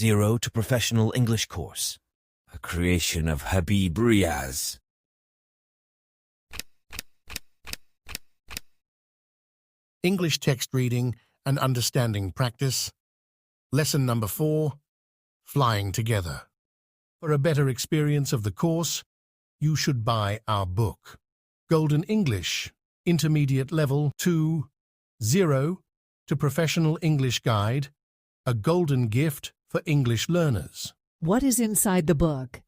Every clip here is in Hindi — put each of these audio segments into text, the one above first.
Zero to Professional English Course, a creation of Habib Riaz. English text reading and understanding practice. Lesson number 4, Flying Together. For a better experience of the course, you should buy our book, Golden English, Intermediate Level 2, 0 to Professional English Guide, a golden gift for English learners. What is inside the book?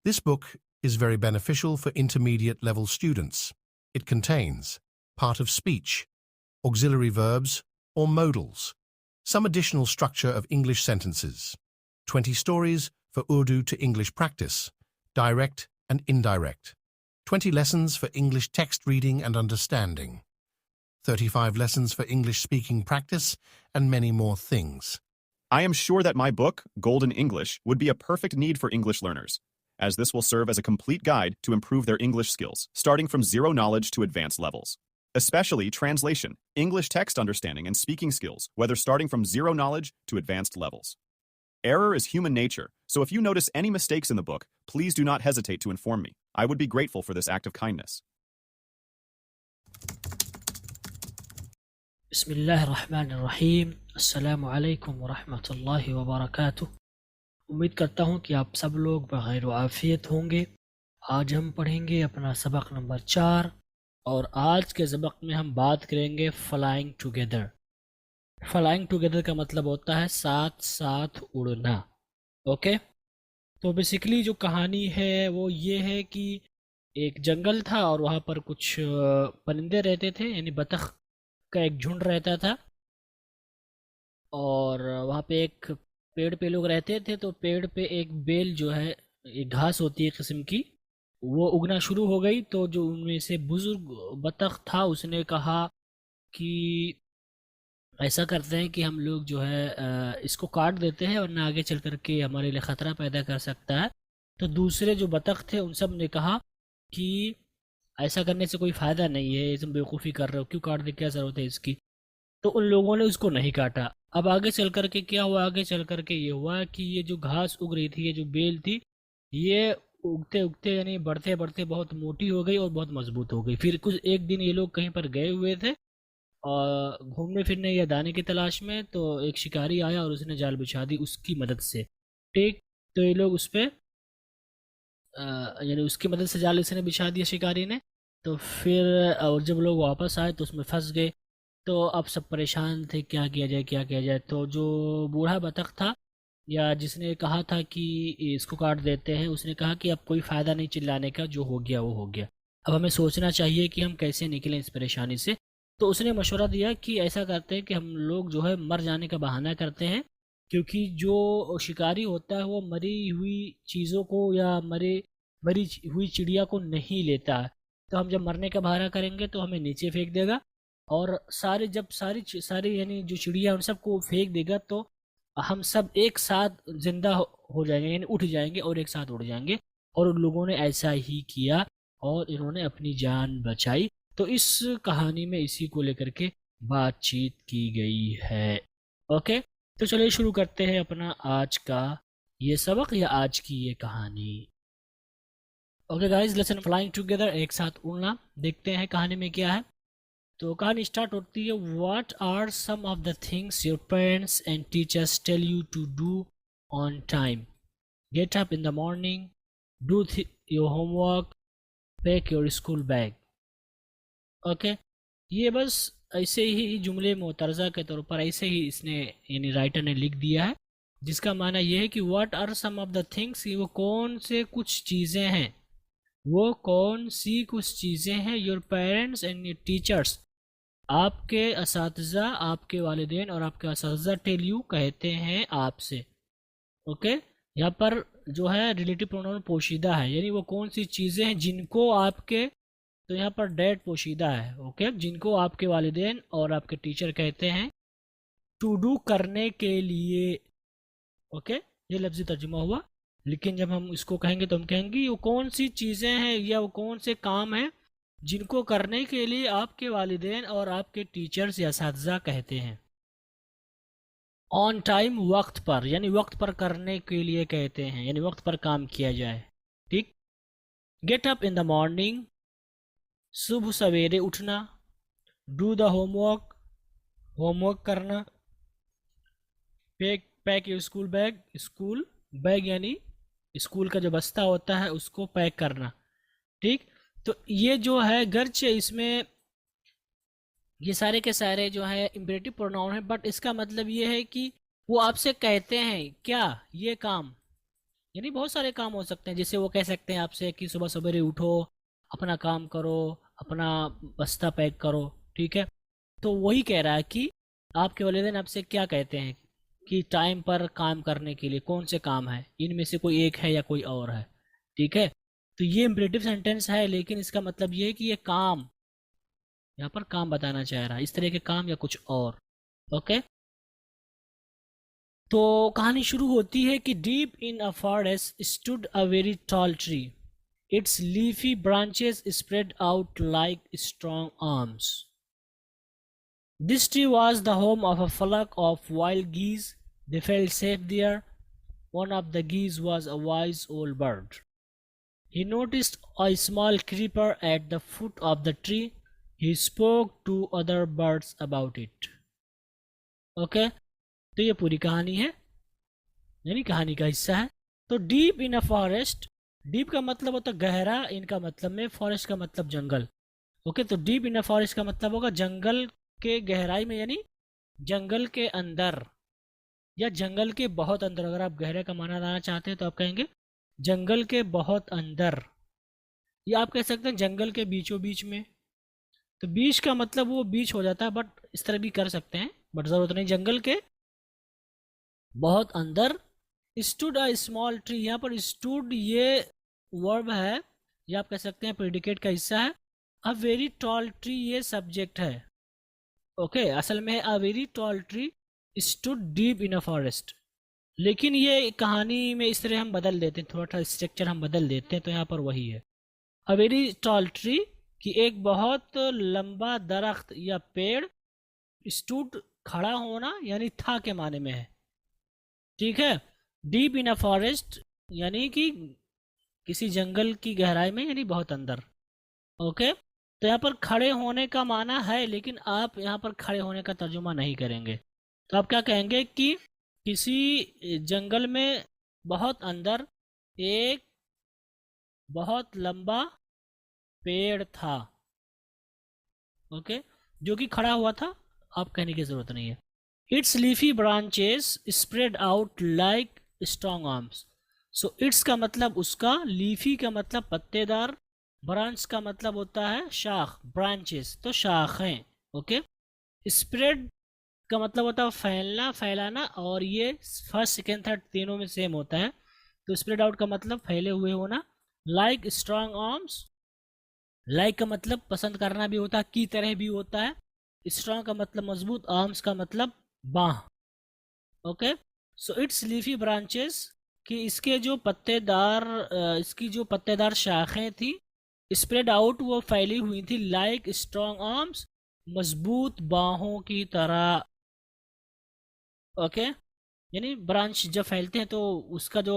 This book is very beneficial for intermediate level students. It contains part of speech, auxiliary verbs or modals, some additional structure of English sentences, 20 stories for Urdu to English practice, direct and indirect, 20 lessons for English text reading and understanding, 35 lessons for English speaking practice, and many more things. I am sure that my book, Golden English, would be a perfect need for English learners, as this will serve as a complete guide to improve their English skills, starting from zero knowledge to advanced levels. Especially translation, English text understanding, and speaking skills, whether starting from zero knowledge to advanced levels. Error is human nature, so if you notice any mistakes in the book, please do not hesitate to inform me. I would be grateful for this act of kindness. बिस्मिल्लाहिर्रहमानिर्रहीम अस्सलामु अलैकुम वरहमतुल्लाहि वबरकातुह। उम्मीद करता हूँ कि आप सब लोग बखैर आफियत होंगे। आज हम पढ़ेंगे अपना सबक नंबर 4 और आज के सबक में हम बात करेंगे फ्लाइंग टुगेदर। फ्लाइंग टुगेदर का मतलब होता है साथ साथ उड़ना। ओके, तो बेसिकली जो कहानी है वो ये है कि एक जंगल था और वहाँ पर कुछ परिंदे रहते थे, यानी बतख का एक झुंड रहता था और वहाँ पे एक पेड़ पे लोग रहते थे। तो पेड़ पे एक बेल जो है, एक घास होती है किस्म की, वो उगना शुरू हो गई। तो जो उनमें से बुजुर्ग बतख था उसने कहा कि ऐसा करते हैं कि हम लोग जो है इसको काट देते हैं वरना आगे चल कर के हमारे लिए ख़तरा पैदा कर सकता है। तो दूसरे जो बतख थे उन सब ने कहा कि ऐसा करने से कोई फ़ायदा नहीं है, तुम बेवकूफ़ी कर रहे हो, क्यों काट दे, क्या ज़रूरत है इसकी। तो उन लोगों ने उसको नहीं काटा। अब आगे चल कर के क्या हुआ, आगे चल कर के ये हुआ कि ये जो घास उग रही थी, ये जो बेल थी, ये उगते उगते यानी बढ़ते बढ़ते बहुत मोटी हो गई और बहुत मजबूत हो गई। फिर कुछ एक दिन ये लोग कहीं पर गए हुए थे और घूमने फिरने या दाने की तलाश में, तो एक शिकारी आया और उसने जाल बिछा दी उसकी मदद से। ठीक, तो ये लोग उस पर यानी उसकी मदद से जाल इसने बिछा दिया शिकारी ने। तो फिर और जब लोग वापस आए तो उसमें फंस गए। तो अब सब परेशान थे, क्या किया जाए क्या किया जाए। तो जो बूढ़ा बतख था या जिसने कहा था कि इसको काट देते हैं, उसने कहा कि अब कोई फ़ायदा नहीं चिल्लाने का, जो हो गया वो हो गया, अब हमें सोचना चाहिए कि हम कैसे निकलें इस परेशानी से। तो उसने मशवरा दिया कि ऐसा करते हैं कि हम लोग जो है मर जाने का बहाना करते हैं, क्योंकि जो शिकारी होता है वो मरी हुई चीज़ों को या मरी हुई चिड़िया को नहीं लेता है। तो हम जब मरने का बहाना करेंगे तो हमें नीचे फेंक देगा और जब सारी यानी जो चिड़िया उन सबको फेंक देगा तो हम सब एक साथ जिंदा हो जाएंगे, यानी उठ जाएंगे और एक साथ उड़ जाएंगे। और उन लोगों ने ऐसा ही किया और इन्होंने अपनी जान बचाई। तो इस कहानी में इसी को लेकर के बातचीत की गई है। ओके, तो चलिए शुरू करते हैं अपना आज का ये सबक या आज की ये कहानी। Okay guys, lesson flying together, एक साथ उड़ना। देखते हैं कहानी में क्या है। तो कहानी स्टार्ट होती है। What are some of the things your parents and teachers tell you to do on time? Get up in the morning, do your homework, pack your school bag. Okay, ये बस ऐसे ही जुमले मुतरज़ा के तौर पर ऐसे ही इसने यानी राइटर ने लिख दिया है, जिसका माना यह है कि what are some of the things, वो कौन से कुछ चीज़ें हैं, वो कौन सी कुछ चीज़ें हैं, your parents and your teachers, आपके असातिज़ा, आपके वालिदैन और आपके असातिज़ा, टेल यू कहते हैं आपसे। ओके, यहाँ पर जो है रिलेटिव प्रोनाउन पोशीदा है, यानी वो कौन सी चीज़ें हैं जिनको आपके, तो यहाँ पर डैड पोशीदा है। ओके, जिनको आपके वालिदैन और आपके टीचर कहते हैं टू डू, करने के लिए। ओके, ये लफ्ज़ी तर्जुमा हुआ। लेकिन जब हम इसको कहेंगे तो हम कहेंगे वो कौन सी चीज़ें हैं या वो कौन से काम हैं जिनको करने के लिए आपके वालिदैन और आपके टीचर्स या असातिज़ा कहते हैं। ऑन टाइम, वक्त पर, यानी वक्त पर करने के लिए कहते हैं, यानी वक्त पर काम किया जाए। ठीक। Gate up in the morning, सुबह सवेरे उठना। डू द होमवर्क, होमवर्क करना। Pack your school bag, school bag यानी स्कूल का जो बस्ता होता है उसको पैक करना। ठीक। तो ये जो है गर्च, इसमें ये सारे के सारे जो है इम्परेटिव प्रोनाउन है, बट इसका मतलब ये है कि वो आपसे कहते हैं क्या ये काम, यानी बहुत सारे काम हो सकते हैं। जैसे वो कह सकते हैं आपसे कि सुबह सवेरे उठो, अपना काम करो, अपना बस्ता पैक करो। ठीक है। तो वही कह रहा है कि आपके वालिदैन आपसे क्या कहते हैं कि टाइम पर काम करने के लिए कौन से काम है, इनमें से कोई एक है या कोई और है। ठीक है। तो ये इम्परेटिव सेंटेंस है, लेकिन इसका मतलब ये है कि ये काम, यहाँ पर काम बताना चाह रहा है, इस तरह के काम या कुछ और। ओके। तो कहानी शुरू होती है कि deep in a forest stood a very tall tree, it's leafy branches spread out like strong arms. This tree was the home of a flock of wild geese. They felt safe there. One of the geese was a wise old bird. He noticed a small creeper at the foot of the tree. He spoke to other birds about it. Okay? तो ये पूरी कहानी है, यानी कहानी का हिस्सा है। तो deep in a forest, deep का मतलब होता है गहरा, इनका मतलब में फॉरेस्ट का मतलब जंगल। ओके। तो डीप इन अ फॉरेस्ट का मतलब होगा जंगल के गहराई में, यानी जंगल के अंदर या जंगल के बहुत अंदर। अगर आप गहरे का माना लाना चाहते हैं तो आप कहेंगे जंगल के बहुत अंदर, या आप कह सकते हैं जंगल के बीचों बीच में। तो बीच का मतलब वो बीच हो जाता है, बट इस तरह भी कर सकते हैं, बट ज़रूरत नहीं। जंगल के बहुत अंदर स्टूड अ स्मॉल ट्री, यहाँ पर स्टूड ये वर्ब है, या आप कह सकते हैं प्रेडिकेट का हिस्सा है। अ वेरी टॉल ट्री ये सब्जेक्ट है। ओके। असल में a very tall tree stood deep in a forest, लेकिन ये कहानी में इस तरह हम बदल देते हैं, थोड़ा सा स्ट्रक्चर हम बदल देते हैं, तो यहाँ पर वही है। अ वेरी टॉल ट्री कि एक बहुत लंबा दरख्त या पेड़, स्टूड खड़ा होना यानी था के माने में है। ठीक है। डीप इन अ फॉरेस्ट यानी कि किसी जंगल की गहराई में, यानी बहुत अंदर। ओके। तो यहाँ पर खड़े होने का माना है, लेकिन आप यहाँ पर खड़े होने का तर्जुमा नहीं करेंगे। तो आप क्या कहेंगे कि किसी जंगल में बहुत अंदर एक बहुत लंबा पेड़ था। ओके। जो कि खड़ा हुआ था, आप कहने की जरूरत नहीं है। It's leafy branches spread out like strong arms. So it's का मतलब उसका, लीफी का मतलब पत्तेदार, ब्रांच का मतलब होता है शाख, ब्रांचेस तो शाखें। ओके। स्प्रेड का मतलब होता है फैलना, फैलाना, और ये फर्स्ट सेकेंड थर्ड तीनों में सेम होता है। तो स्प्रेड आउट का मतलब फैले हुए होना। लाइक स्ट्रॉन्ग आर्म्स, लाइक का मतलब पसंद करना भी होता है, की तरह भी होता है। स्ट्रॉन्ग का मतलब मजबूत, आर्म्स का मतलब बाह। Okay. So it's leafy branches कि इसके जो पत्तेदार, इसकी जो पत्तेदार शाखें थी, स्प्रेड आउट वो फैली हुई थी, लाइक स्ट्रॉन्ग आर्म्स मजबूत बाहों की तरह। ओके। यानी ब्रांच जब फैलते हैं तो उसका जो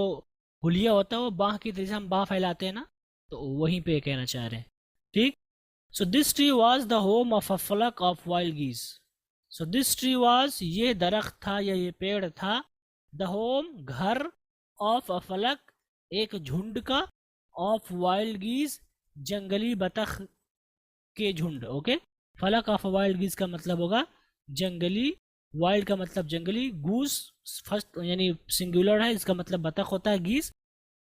हुलिया होता है वो बाह की तरह से हम बाह फैलाते हैं ना, तो वहीं पे कहना चाह रहे हैं। ठीक। So this tree was the home of a flock of wild geese. So this tree was ये दरख्त था या ये पेड़ था, द होम घर, ऑफ अ फ्लक एक झुंड का, ऑफ वाइल्ड गीज जंगली बतख के झुंड। ओके। फलक ऑफ वाइल्ड गीज का मतलब होगा जंगली, वाइल्ड का मतलब जंगली, गूस फर्स्ट यानी सिंगुलर है, इसका मतलब बतख होता है, गीज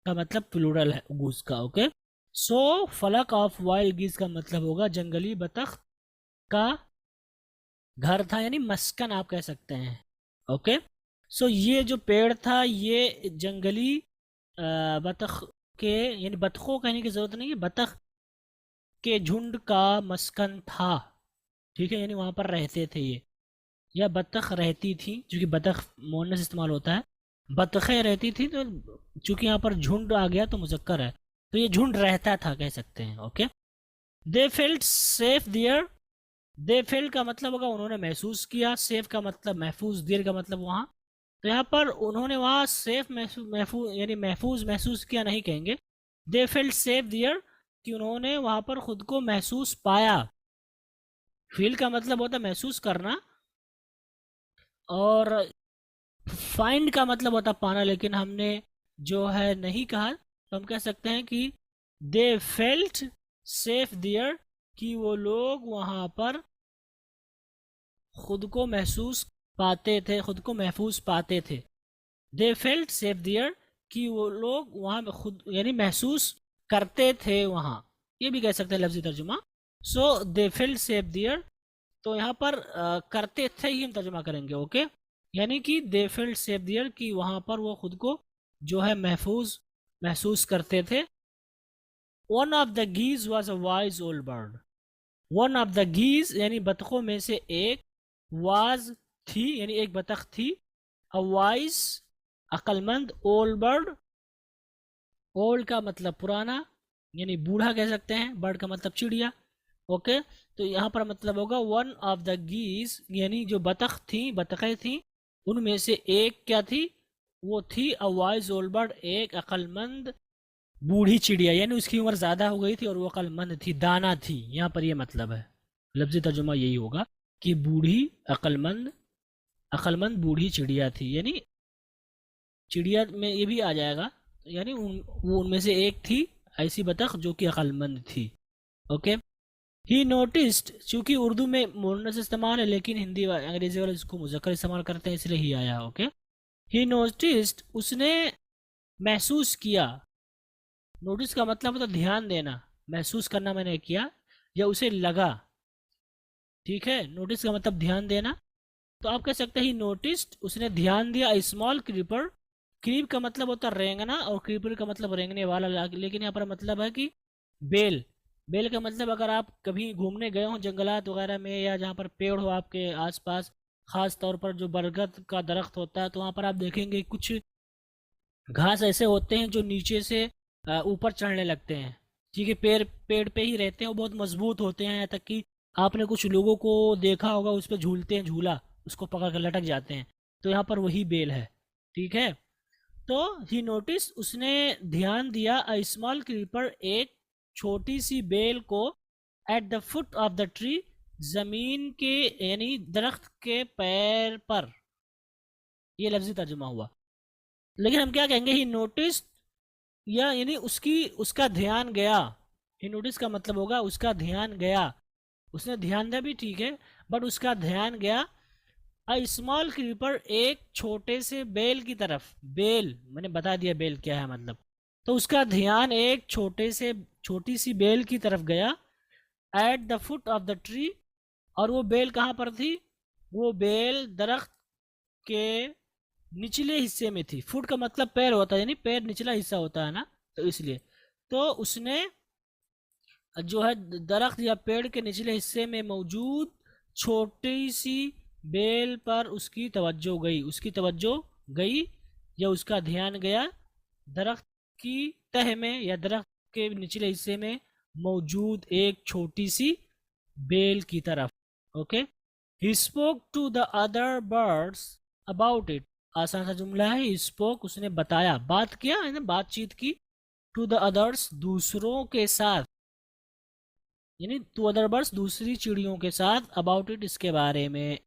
का मतलब प्लूरल है गूस का। ओके। सो फलक ऑफ वाइल्ड गीज का मतलब होगा जंगली बतख का घर था, यानी मस्कन आप कह सकते हैं। ओके। सो ये जो पेड़ था ये जंगली बतख के, यानी बतखों कहने की जरूरत नहीं है, बतख के झुंड का मस्कन था। ठीक है। यानी वहां पर रहते थे ये, या बतख रहती थी, क्योंकि बतख मोनस इस्तेमाल होता है, बतखें रहती थी, तो चूंकि यहाँ पर झुंड आ गया तो मुजक्कर है, तो ये झुंड रहता था कह सकते हैं। Okay. They felt safe there, they felt का मतलब होगा उन्होंने महसूस किया, सेफ का मतलब महफूज, देयर का मतलब वहाँ तो यहाँ पर उन्होंने वहाँ सेफ महफूज यानी महफूज महसूस किया नहीं कहेंगे, दे फेल्ट सेफ देयर, कि उन्होंने वहाँ पर खुद को महसूस पाया। फील का मतलब होता है महसूस करना, और फाइंड का मतलब होता पाना, लेकिन हमने जो है नहीं कहा, तो हम कह सकते हैं कि दे फेल्ट सेफ देयर, कि वो लोग वहाँ पर खुद को महसूस पाते थे, खुद को महफूज पाते थे। दे फेल्ट सेफ देयर, कि वो लोग वहाँ खुद यानी महसूस करते थे वहाँ, ये भी कह सकते हैं लफ्जी तर्जुमा। सो दे फेल्ट सेफ देयर, तो यहाँ पर करते थे ही हम तर्जुमा करेंगे, ओके। यानी कि दे फेल्ट सेफ देयर, कि वहाँ पर वो खुद को जो है महफूज महसूस करते थे। One of the geese was a wise old bird, one of the geese यानी बतखों में से एक, वाज थी यानी एक बतख थी, अ वाइज अक्लमंद, ओल्ड बर्ड, ओल्ड का मतलब पुराना यानी बूढ़ा कह सकते हैं, बर्ड का मतलब चिड़िया, ओके। तो यहाँ पर मतलब होगा वन ऑफ द गीज, यानी जो बतख थी, बतखें थी, उनमें से एक क्या थी, वो थी अ वाइज ओल्ड बर्ड, एक अक्लमंद बूढ़ी चिड़िया, यानी उसकी उम्र ज़्यादा हो गई थी और वो अक्लमंद थी, दाना थी। यहाँ पर ये मतलब है, लफ्ज़ी तर्जुमा यही होगा कि बूढ़ी अक्लमंद बूढ़ी चिड़िया थी, यानी चिड़िया में ये भी आ जाएगा, यानी वो उनमें से एक थी ऐसी बतख जो कि अक्लमंद थी, ओके। ही नोटिस्ड, चूंकि उर्दू में मुअन्नस इस्तेमाल है लेकिन हिंदी अंग्रेजी वाले इसको मुज़क्कर इस्तेमाल करते हैं, इसलिए ही आया, ओके। ही नोटिस्ड, उसने महसूस किया, नोटिस का मतलब होता ध्यान देना, महसूस करना मैंने किया या उसे लगा, ठीक है। नोटिस का मतलब ध्यान देना, तो आप कह सकते हैं ही नोटिस्ड, उसने ध्यान दिया, स्मॉल क्रीपर, क्रीप का मतलब होता है रेंगना और क्रीपर का मतलब रेंगने वाला, लेकिन यहाँ पर मतलब है कि बेल, बेल का मतलब अगर आप कभी घूमने गए हो जंगलात वगैरह में या जहाँ पर पेड़ हो आपके आसपास, ख़ास तौर पर जो बरगद का दरख्त होता है, तो वहाँ पर आप देखेंगे कुछ घास ऐसे होते हैं जो नीचे से ऊपर चढ़ने लगते हैं, ठीक है। पेड़ पेड़ पे ही रहते हैं, वो बहुत मजबूत होते हैं, यहाँ तक कि आपने कुछ लोगों को देखा होगा उस पर झूलते हैं, झूला उसको पकड़ कर लटक जाते हैं, तो यहाँ पर वही बेल है, ठीक है। तो ही नोटिस, उसने ध्यान दिया, अ स्मॉल क्रीपर, एक छोटी सी बेल को, at the foot of the tree, जमीन के यानी दरख्त के पैर पर, ये लफ्जी तर्जुमा हुआ। लेकिन हम क्या कहेंगे, ही नोटिस, या यानी उसका ध्यान गया, ही नोटिस का मतलब होगा उसका ध्यान गया, उसने ध्यान दिया भी ठीक है, बट उसका ध्यान गया, अ स्मॉल क्रीपर, एक छोटे से बेल की तरफ, बेल मैंने बता दिया बेल क्या है मतलब, तो उसका ध्यान एक छोटी सी बेल की तरफ गया, at the foot of the tree, और वो बेल कहाँ पर थी, वो बेल दरख्त के निचले हिस्से में थी। फुट का मतलब पैर होता है, यानी पैर निचला हिस्सा होता है ना, तो इसलिए तो उसने जो है दरख्त या पेड़ के निचले हिस्से में मौजूद छोटी सी बेल पर उसकी तवज्जो गई या उसका ध्यान गया, दरख्त की तह में या दरख्त के निचले हिस्से में मौजूद एक छोटी सी बेल की तरफ, okay. He spoke to the other birds about it, आसान सा जुमला है, ही स्पोक, उसने बताया, बात किया है ना, बातचीत की, टू द अदर्स, दूसरों के साथ, यानी टू अदर बर्ड्स, दूसरी चिड़ियों के साथ, अबाउट इट, इसके बारे में,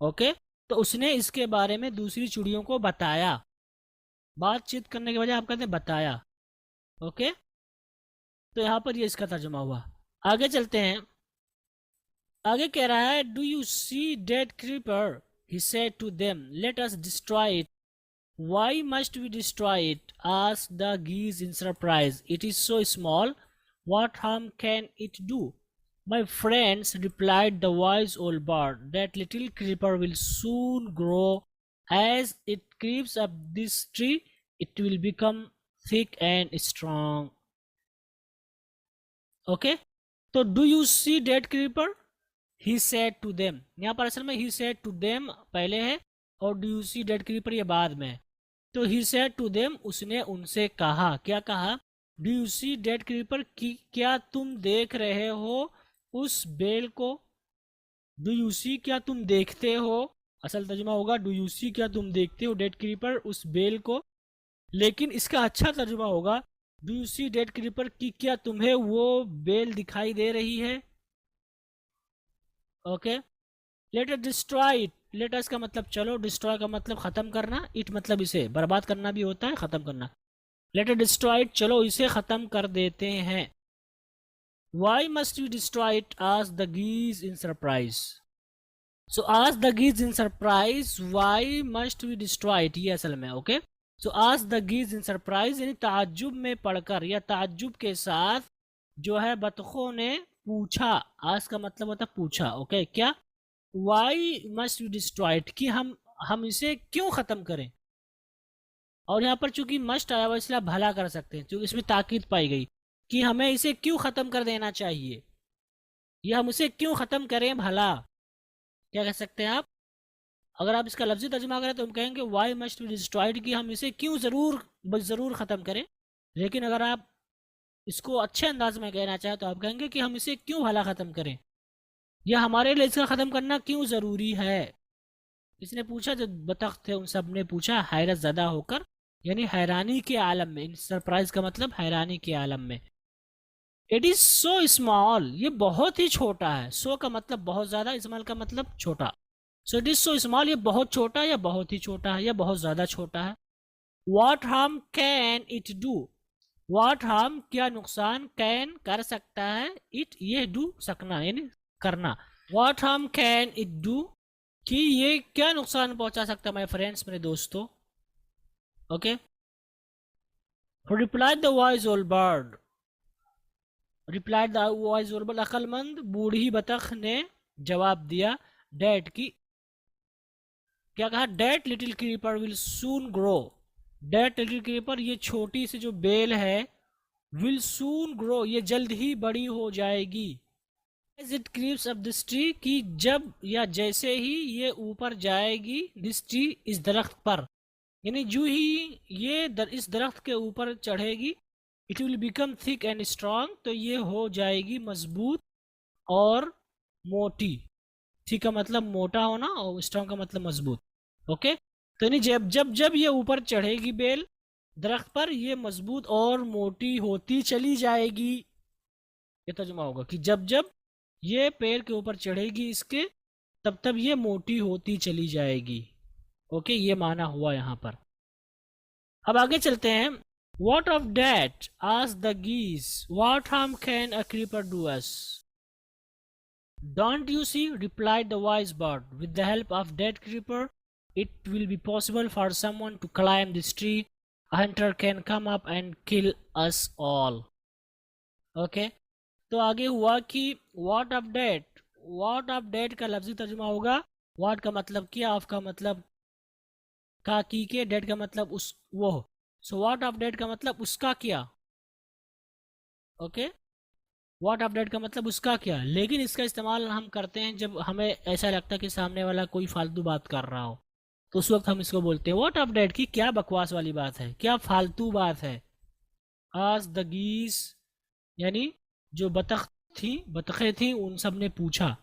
ओके। तो उसने इसके बारे में दूसरी चिड़ियों को बताया, बातचीत करने के बजाय आप कहते हैं बताया, ओके। तो यहाँ पर ये इसका तर्जुमा हुआ। आगे चलते हैं, आगे कह रहा है, do you see dead creeper, he said to them, let us destroy it. Why must we destroy it? Asked the geese in surprise. It is so small, what harm can it do? My friends, replied the wise old bird, that little creeper will soon grow. As it creeps up this tree, it will become thick and strong. Okay? So, do you see dead creeper? He said to them. यहाँ पर असल में he said to them पहले है और do you see dead creeper ये बाद में। तो he said to them, उसने उनसे कहा, क्या कहा, do you see dead creeper, कि क्या तुम देख रहे हो उस बेल को, do you see, क्या तुम देखते हो असल तर्जुमा होगा डू यू सी, क्या तुम देखते हो डेड क्रीपर, उस बेल को। लेकिन इसका अच्छा तर्जुमा होगा do you see dead creeper, की क्या तुम्हें वो बेल दिखाई दे रही है। Okay, let us destroy it. Let us का मतलब चलो, डिस्ट्रॉय का मतलब खत्म करना, इट मतलब इसे बर्बाद करना भी होता है, खत्म करना। लेट अस डिस्ट्रॉय इट, चलो इसे खत्म कर देते हैं। Why must we destroy it? asked the geese in surprise. So asked the geese in surprise, why must we destroy it? ये असल में okay. So asked the geese in surprise यानी ताज्जुब में पढ़कर या ताज्जुब के साथ जो है बतखों ने पूछा। आस्क का मतलब होता है पूछा। ओके, क्या why must we destroy it, कि हम इसे क्यों ख़त्म करें। और यहाँ पर चूंकि मस्ट आया हुआ इसलिए आप भला कर सकते हैं, क्योंकि इसमें ताकीद पाई गई कि हमें इसे क्यों ख़त्म कर देना चाहिए, या हम इसे क्यों ख़त्म करें भला। क्या कह सकते हैं आप, अगर आप इसका लफ्ज़ी तर्जुमा करें तो हम कहेंगे वाई मस्ट बी डिस्ट्रॉयड, कि हम इसे क्यों ज़रूर ख़त्म करें। लेकिन अगर आप इसको अच्छे अंदाज में कहना चाहें तो आप कहेंगे कि हम इसे क्यों भला ख़त्म करें, या हमारे लिए इसका ख़त्म करना क्यों ज़रूरी है। इसने पूछा, जो बतख थे उन सब ने पूछा हैरत ज़दा होकर, यानी हैरानी के आलम में। सरप्राइज का मतलब हैरानी के आलम में। इट इज़ सो स्मॉल, ये बहुत ही छोटा है। सो का मतलब बहुत ज़्यादा, स्मॉल का मतलब छोटा। So it is so small, ये बहुत छोटा या बहुत ही छोटा है या बहुत ज़्यादा छोटा है। What harm can it do, what harm क्या नुकसान, कैन कर सकता है, इट ये डू सकना यानी करना। What harm can it do, कि ये क्या नुकसान पहुंचा सकता है माय फ्रेंड्स, मेरे दोस्तों। Okay, replied the wise old bird, replied the wise old bird, अक्लमंद बूढ़ी बतख ने जवाब दिया। डैट की क्या कहा, that little creeper will soon grow, that little creeper ये छोटी सी जो बेल है, विल सून ग्रो ये जल्द ही बड़ी हो जाएगी। As it creeps up this tree, कि जब या जैसे ही ये ऊपर जाएगी, दिस ट्री इस दरख्त पर, यानी जो ही ये इस दरख्त के ऊपर चढ़ेगी, it will become thick and strong, तो ये हो जाएगी मजबूत और मोटी। थिक का मतलब मोटा होना और स्ट्रांग का मतलब मजबूत। ओके, तो यानी जब ये ऊपर चढ़ेगी बेल दरख्त पर, ये मजबूत और मोटी होती चली जाएगी। ये तर्जुमा होगा कि जब ये पेड़ के ऊपर चढ़ेगी इसके, तब ये मोटी होती चली जाएगी। ओके, ये माना हुआ यहाँ पर। अब आगे चलते हैं। What of that? asked the geese. What harm can a creeper do us? Don't you see? replied the wise bird. With the help of that creeper, it will be possible for someone to climb this tree. A hunter can come up and kill us all. Okay? तो आगे हुआ कि what of that? What of that का लफ्जी तर्जुमा होगा what का मतलब क्या, of का मतलब का की के, डेट का मतलब उस वो। सो व्हाट ऑफ डेट का मतलब उसका क्या। ओके, व्हाट ऑफ डेट का मतलब उसका क्या। लेकिन इसका इस्तेमाल हम करते हैं जब हमें ऐसा लगता है कि सामने वाला कोई फालतू बात कर रहा हो, तो उस वक्त हम इसको बोलते हैं व्हाट ऑफ डेट, की क्या बकवास वाली बात है, क्या फालतू बात है। आज द गीस यानी जो बतखें थी उन सब ने पूछा।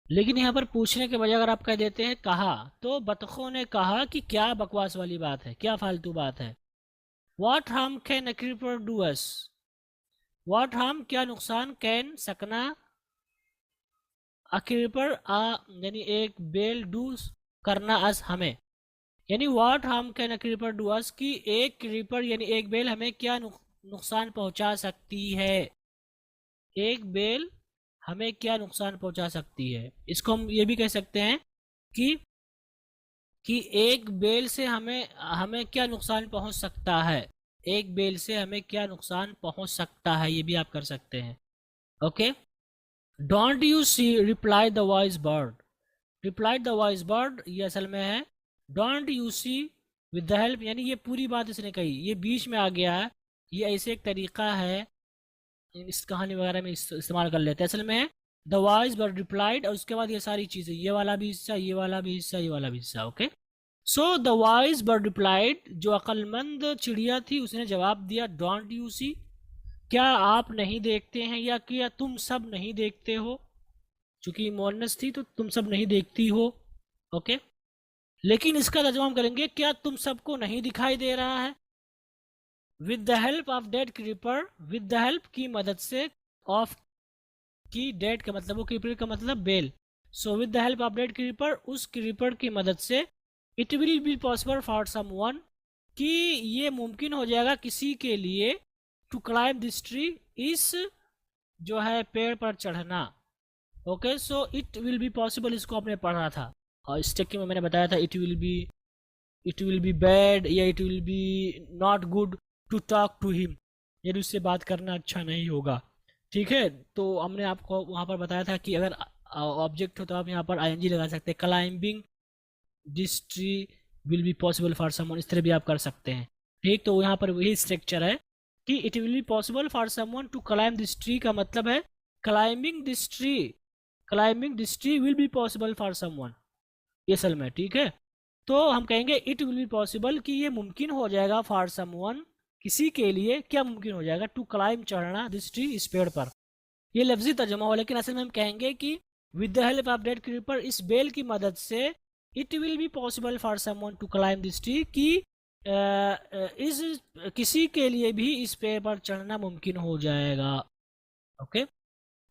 लेकिन यहाँ पर पूछने के बजाय अगर आप कह देते हैं कहा, तो बतखों ने कहा कि क्या बकवास वाली बात है, क्या फालतू बात है। What harm can a creeper do us? What harm क्या नुकसान, कैन सकना, a creeper यानी एक बेल, डू करना, अस हमें, यानी what harm can a creeper do us, कि एक क्रीपर यानी एक बेल हमें क्या नुकसान पहुंचा सकती है। एक बेल हमें क्या नुकसान पहुंचा सकती है। इसको हम ये भी कह सकते हैं कि एक बेल से हमें क्या नुकसान पहुंच सकता है, एक बेल से हमें क्या नुकसान पहुंच सकता है, ये भी आप कर सकते हैं। Okay, don't you see, reply the voice bird, replied the voice bird ये असल में है don't you see with the help, यानी ये पूरी बात इसने कही, ये बीच में आ गया है। ये ऐसे एक तरीका है, इस कहानी वगैरह में इस्तेमाल कर लेते हैं। असल में द वॉइस बर्ड रिप्लाइड, और उसके बाद ये सारी चीज़ें, ये वाला भी हिस्सा, ये वाला भी हिस्सा, ये वाला भी हिस्सा। Okay, so the voice bird replied, जो अक्लमंद चिड़िया थी उसने जवाब दिया। डोंट यू सी, क्या आप नहीं देखते हैं, या क्या तुम सब नहीं देखते हो, चूंकि मोनस थी तो तुम सब नहीं देखती हो। ओके, लेकिन इसका तर्जुमा हम करेंगे, क्या तुम सबको नहीं दिखाई दे रहा है? With the help of dead creeper, with the help की मदद से, ऑफ की डेड का मतलब, वो क्रीपर का मतलब बेल, so with the help of dead creeper, उस क्रीपर की मदद से, it will be possible for someone, कि ये मुमकिन हो जाएगा किसी के लिए, टू क्लाइम दिस ट्री, इस जो है पेड़ पर चढ़ना। Okay, so it will be possible, इसको आपने पढ़ा था और स्टेकिंग में मैंने बताया था इट विल बी बैड या it will be not good to talk to him, यदि उससे बात करना अच्छा नहीं होगा। ठीक है, तो हमने आपको वहाँ पर बताया था कि अगर ऑब्जेक्ट हो तो आप यहाँ पर आईएनजी लगा सकते हैं। Climbing this tree will be possible for someone, इस तरह भी आप कर सकते हैं। ठीक, तो यहाँ पर वही स्ट्रक्चर है कि it will be possible for someone to climb this tree का मतलब है climbing this tree will be possible for someone, ये असल में। ठीक है, तो हम कहेंगे इट विल बी पॉसिबल, कि ये मुमकिन हो जाएगा, फॉर समवन किसी के लिए, क्या मुमकिन हो जाएगा, टू क्लाइम चढ़ना, दिस ट्री इस पेड़ पर। ये लफ्जी तर्जुमा हो, लेकिन असल में हम कहेंगे कि with the help of dead creeper, इस बेल की मदद से, it will be possible for someone to climb this tree, कि इस किसी के लिए भी इस पेड़ पर चढ़ना मुमकिन हो जाएगा। Okay,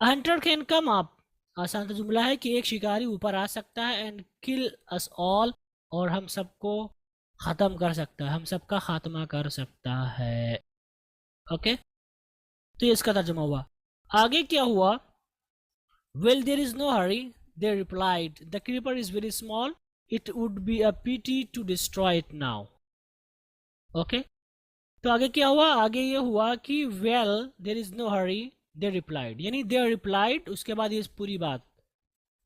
Hunter can come up, आसान सा जुमला है कि एक शिकारी ऊपर आ सकता है, एंड किल अस ऑल, और हम सबको ख़त्म कर सकता है, हम सबका खात्मा कर सकता है। ओके, तो ये इसका तर्जुमा हुआ। आगे क्या हुआ? Well there is no hurry, they replied, the creeper is very small, it would be a pity to destroy it now. Okay, तो आगे क्या हुआ? आगे ये हुआ कि well there is no hurry, they replied, यानी दे रिप्लाइड, उसके बाद ये पूरी बात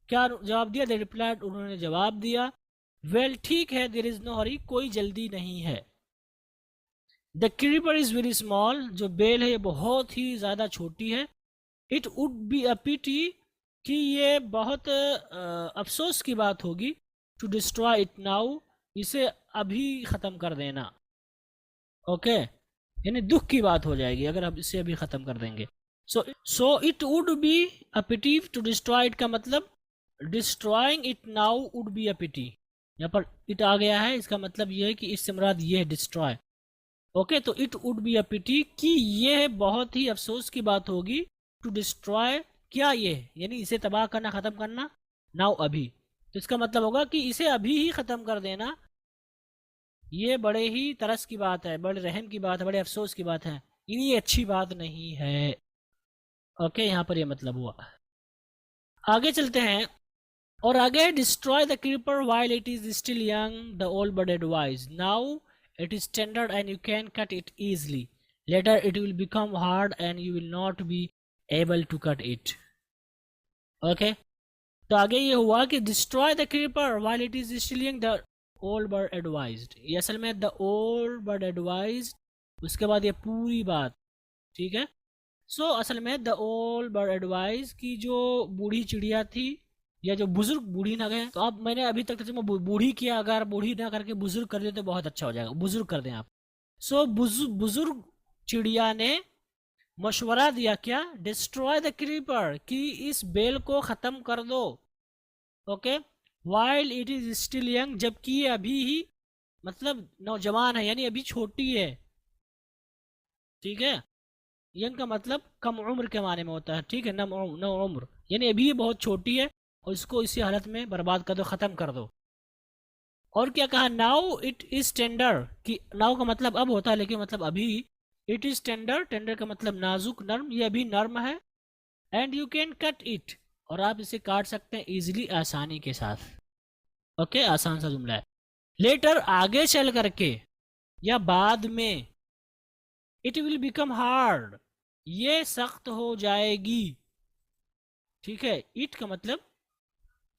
क्या जवाब दिया? दे रिप्लाइड, उन्होंने जवाब दिया, वेल ठीक है, देयर इज नो हरी, कोई जल्दी नहीं है। The creeper is very small, जो बेल है ये बहुत ही ज़्यादा छोटी है। इट वुड बी अ पिटी, कि ये बहुत अफसोस की बात होगी, टू डिस्ट्रॉय इट नाउ, इसे अभी ख़त्म कर देना। ओके, यानी दुख की बात हो जाएगी अगर आप इसे अभी ख़त्म कर देंगे। So it would be a pity to destroy it का मतलब, destroying it now would be a pity, यहाँ पर इट आ गया है, इसका मतलब ये है कि इससे मुराद ये है डिस्ट्रॉय। ओके, तो इट वुड बी अ पिटी, कि ये बहुत ही अफसोस की बात होगी, टू डिस्ट्रॉय, क्या ये, यानी इसे तबाह करना, ख़त्म करना, नाउ अभी, तो इसका मतलब होगा कि इसे अभी ही ख़त्म कर देना, ये बड़े ही तरस की बात है, बड़े रहम की बात है, बड़े अफसोस की बात है, ये अच्छी बात नहीं है। ओके, यहाँ पर ये मतलब हुआ। आगे चलते हैं, और आगे, destroy the creeper while it is still young, the old bird advise, now it is tender and you can cut it easily, later it will become hard and you will not be able to cut it. Okay, तो आगे ये हुआ कि destroy the creeper while it is still young, the old bird advised, ये असल में द ओल्ड बर्ड एडवाइज्ड, उसके बाद ये पूरी बात। ठीक है, सो असल में द ओल्ड बर्ड एडवाइज, की जो बूढ़ी चिड़िया थी, या जो बुजुर्ग, बूढ़ी ना गए, तो अब मैंने अभी तक बूढ़ी किया, अगर बूढ़ी ना करके बुजुर्ग कर दे तो बहुत अच्छा हो जाएगा, बुजुर्ग कर दें आप। सो बुजुर्ग चिड़िया ने मशवरा दिया, क्या? डिस्ट्रॉय द क्रीपर, कि इस बेल को ख़त्म कर दो। Okay, while it is still young, जबकि ये अभी ही मतलब नौजवान है, यानी अभी छोटी है। ठीक है, यंग का मतलब कम उम्र के माने में होता है। ठीक है, न उम्र, यानी अभी ये बहुत छोटी है, और इसको इसी हालत में बर्बाद कर दो, ख़त्म कर दो। और क्या कहा? नाउ इट इज टेंडर, कि नाउ का मतलब अब होता है, लेकिन मतलब अभी। इट इज टेंडर, टेंडर का मतलब नाजुक, नर्म, ये अभी नर्म है। And you can cut it, और आप इसे काट सकते हैं इजीली, आसानी के साथ। ओके, आसान सा जुमला है। लेटर, आगे चल करके या बाद में, इट विल बिकम हार्ड, ये सख्त हो जाएगी। ठीक है, इट का मतलब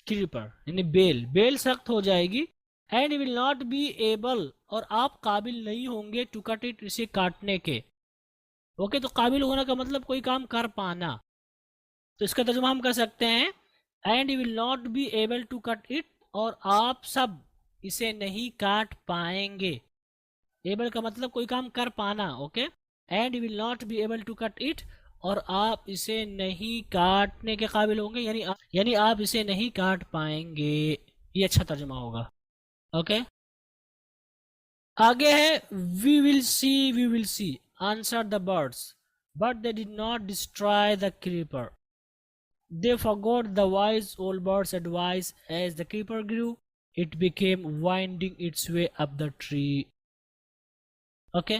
क्रीपर, यानी बेल, बेल सख्त हो जाएगी। And will not be able, और आप काबिल नहीं होंगे, टू कट इट, इसे काटने के। ओके, तो काबिल होने का मतलब कोई काम कर पाना, तो इसका तर्जुमा हम कर सकते हैं, and you will not be able to cut it, और आप सब इसे नहीं काट पाएंगे। एबल का मतलब कोई काम कर पाना। Okay, and you will not be able to cut it, और आप इसे नहीं काटने के काबिल होंगे, यानी आप इसे नहीं काट पाएंगे। ये अच्छा तर्जुमा होगा। ओके, आगे है we will see answer the birds but they did not destroy the creeper. They forgot the wise old bird's advice. As the creeper grew, it became winding its way up the tree. Okay,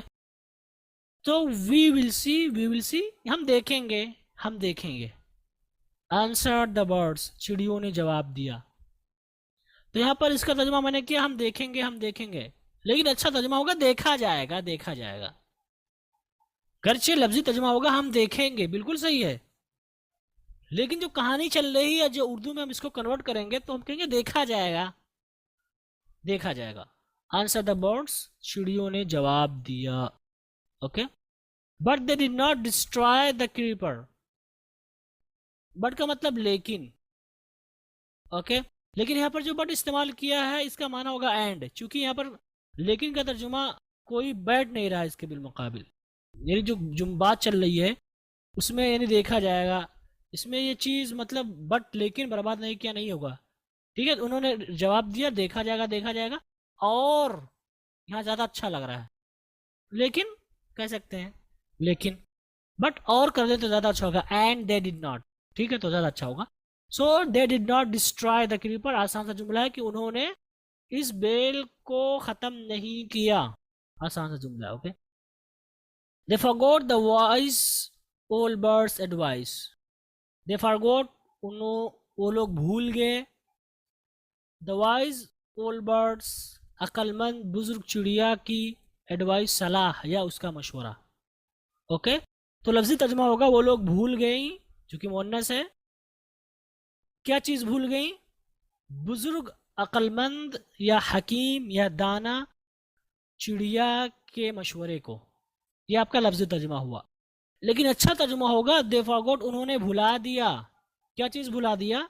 तो we will see हम देखेंगे, हम देखेंगे। Answered the birds, चिड़ियों ने जवाब दिया। तो यहाँ पर इसका तर्जुमा मैंने किया हम देखेंगे, हम देखेंगे, लेकिन अच्छा तर्जुमा होगा देखा जाएगा, देखा जाएगा। गर्चे लफ्जी तर्जुमा होगा हम देखेंगे, बिल्कुल सही है, लेकिन जो कहानी चल रही है, जो उर्दू में हम इसको कन्वर्ट करेंगे तो हम कहेंगे देखा जाएगा, देखा जाएगा। आंसर द बर्ड्स, चिड़ियों ने जवाब दिया। Okay, but they did not destroy the creeper. But का मतलब लेकिन। ओके, लेकिन यहाँ पर जो बट इस्तेमाल किया है इसका माना होगा एंड, चूंकि यहाँ पर लेकिन का तर्जुमा कोई बैठ नहीं रहा है इसके बिलमुकाबिल, यानी जो बात चल रही है उसमें यानी देखा जाएगा, इसमें ये चीज़ मतलब बट लेकिन बर्बाद नहीं किया नहीं होगा। ठीक है, उन्होंने जवाब दिया देखा जाएगा, देखा जाएगा, और यहाँ ज़्यादा अच्छा लग रहा है, लेकिन कह सकते हैं लेकिन, बट और कर दे तो ज़्यादा अच्छा होगा। एंड दे डिड नॉट, ठीक है, तो ज़्यादा अच्छा होगा। So they did not destroy the creeper, आसान सा जुमला है कि उन्होंने इस बेल को ख़त्म नहीं किया, आसान सा जुमला है। Okay, they forgot the wise old birds advice. They forgot, वो लोग भूल गए, द वाइज ओल्ड बर्ड्स, अक्लमंद बुजुर्ग चिड़िया की, एडवाइस सलाह या उसका मशवरा। ओके, तो लफ्जी तर्जुमा होगा वो लोग भूल गई, चूंकि मुअन्नस है। क्या चीज़ भूल गई? बुजुर्ग, अक्लमंद या हकीम या दाना चिड़िया के मशवरे को। यह आपका लफ्जी तर्जुमा हुआ, लेकिन अच्छा तर्जुमा होगा दे फॉरगॉट, उन्होंने भुला दिया। क्या चीज़ भुला दिया?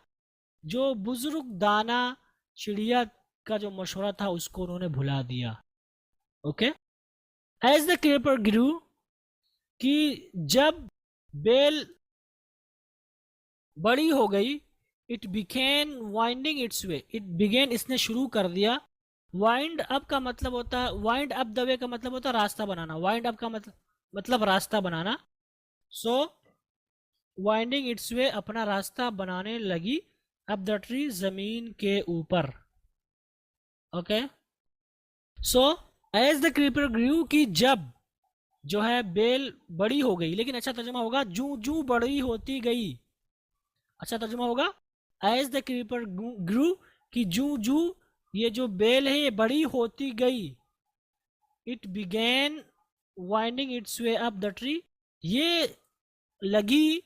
जो बुजुर्ग दाना चिड़िया का जो मशवरा था उसको उन्होंने भुला दिया। ओके, एज द क्रीपर ग्रू, कि जब बेल बड़ी हो गई, it began winding its way, it began इसने शुरू कर दिया। वाइंड अप का मतलब होता है, वाइंड अप द वे का मतलब होता है रास्ता बनाना, वाइंड अप का मतलब रास्ता बनाना। सो वाइंडिंग इट्स वे, अपना रास्ता बनाने लगी, अप द ट्री, जमीन के ऊपर। Okay, so as the creeper grew, की जब जो है बेल बड़ी हो गई, लेकिन अच्छा तर्जुमा होगा जू जू बड़ी होती गई। अच्छा तर्जुमा होगा एज द क्रीपर ग्रू, की जू जू ये जो बेल है ये बड़ी होती गई। It began winding its way up the tree, ये लगी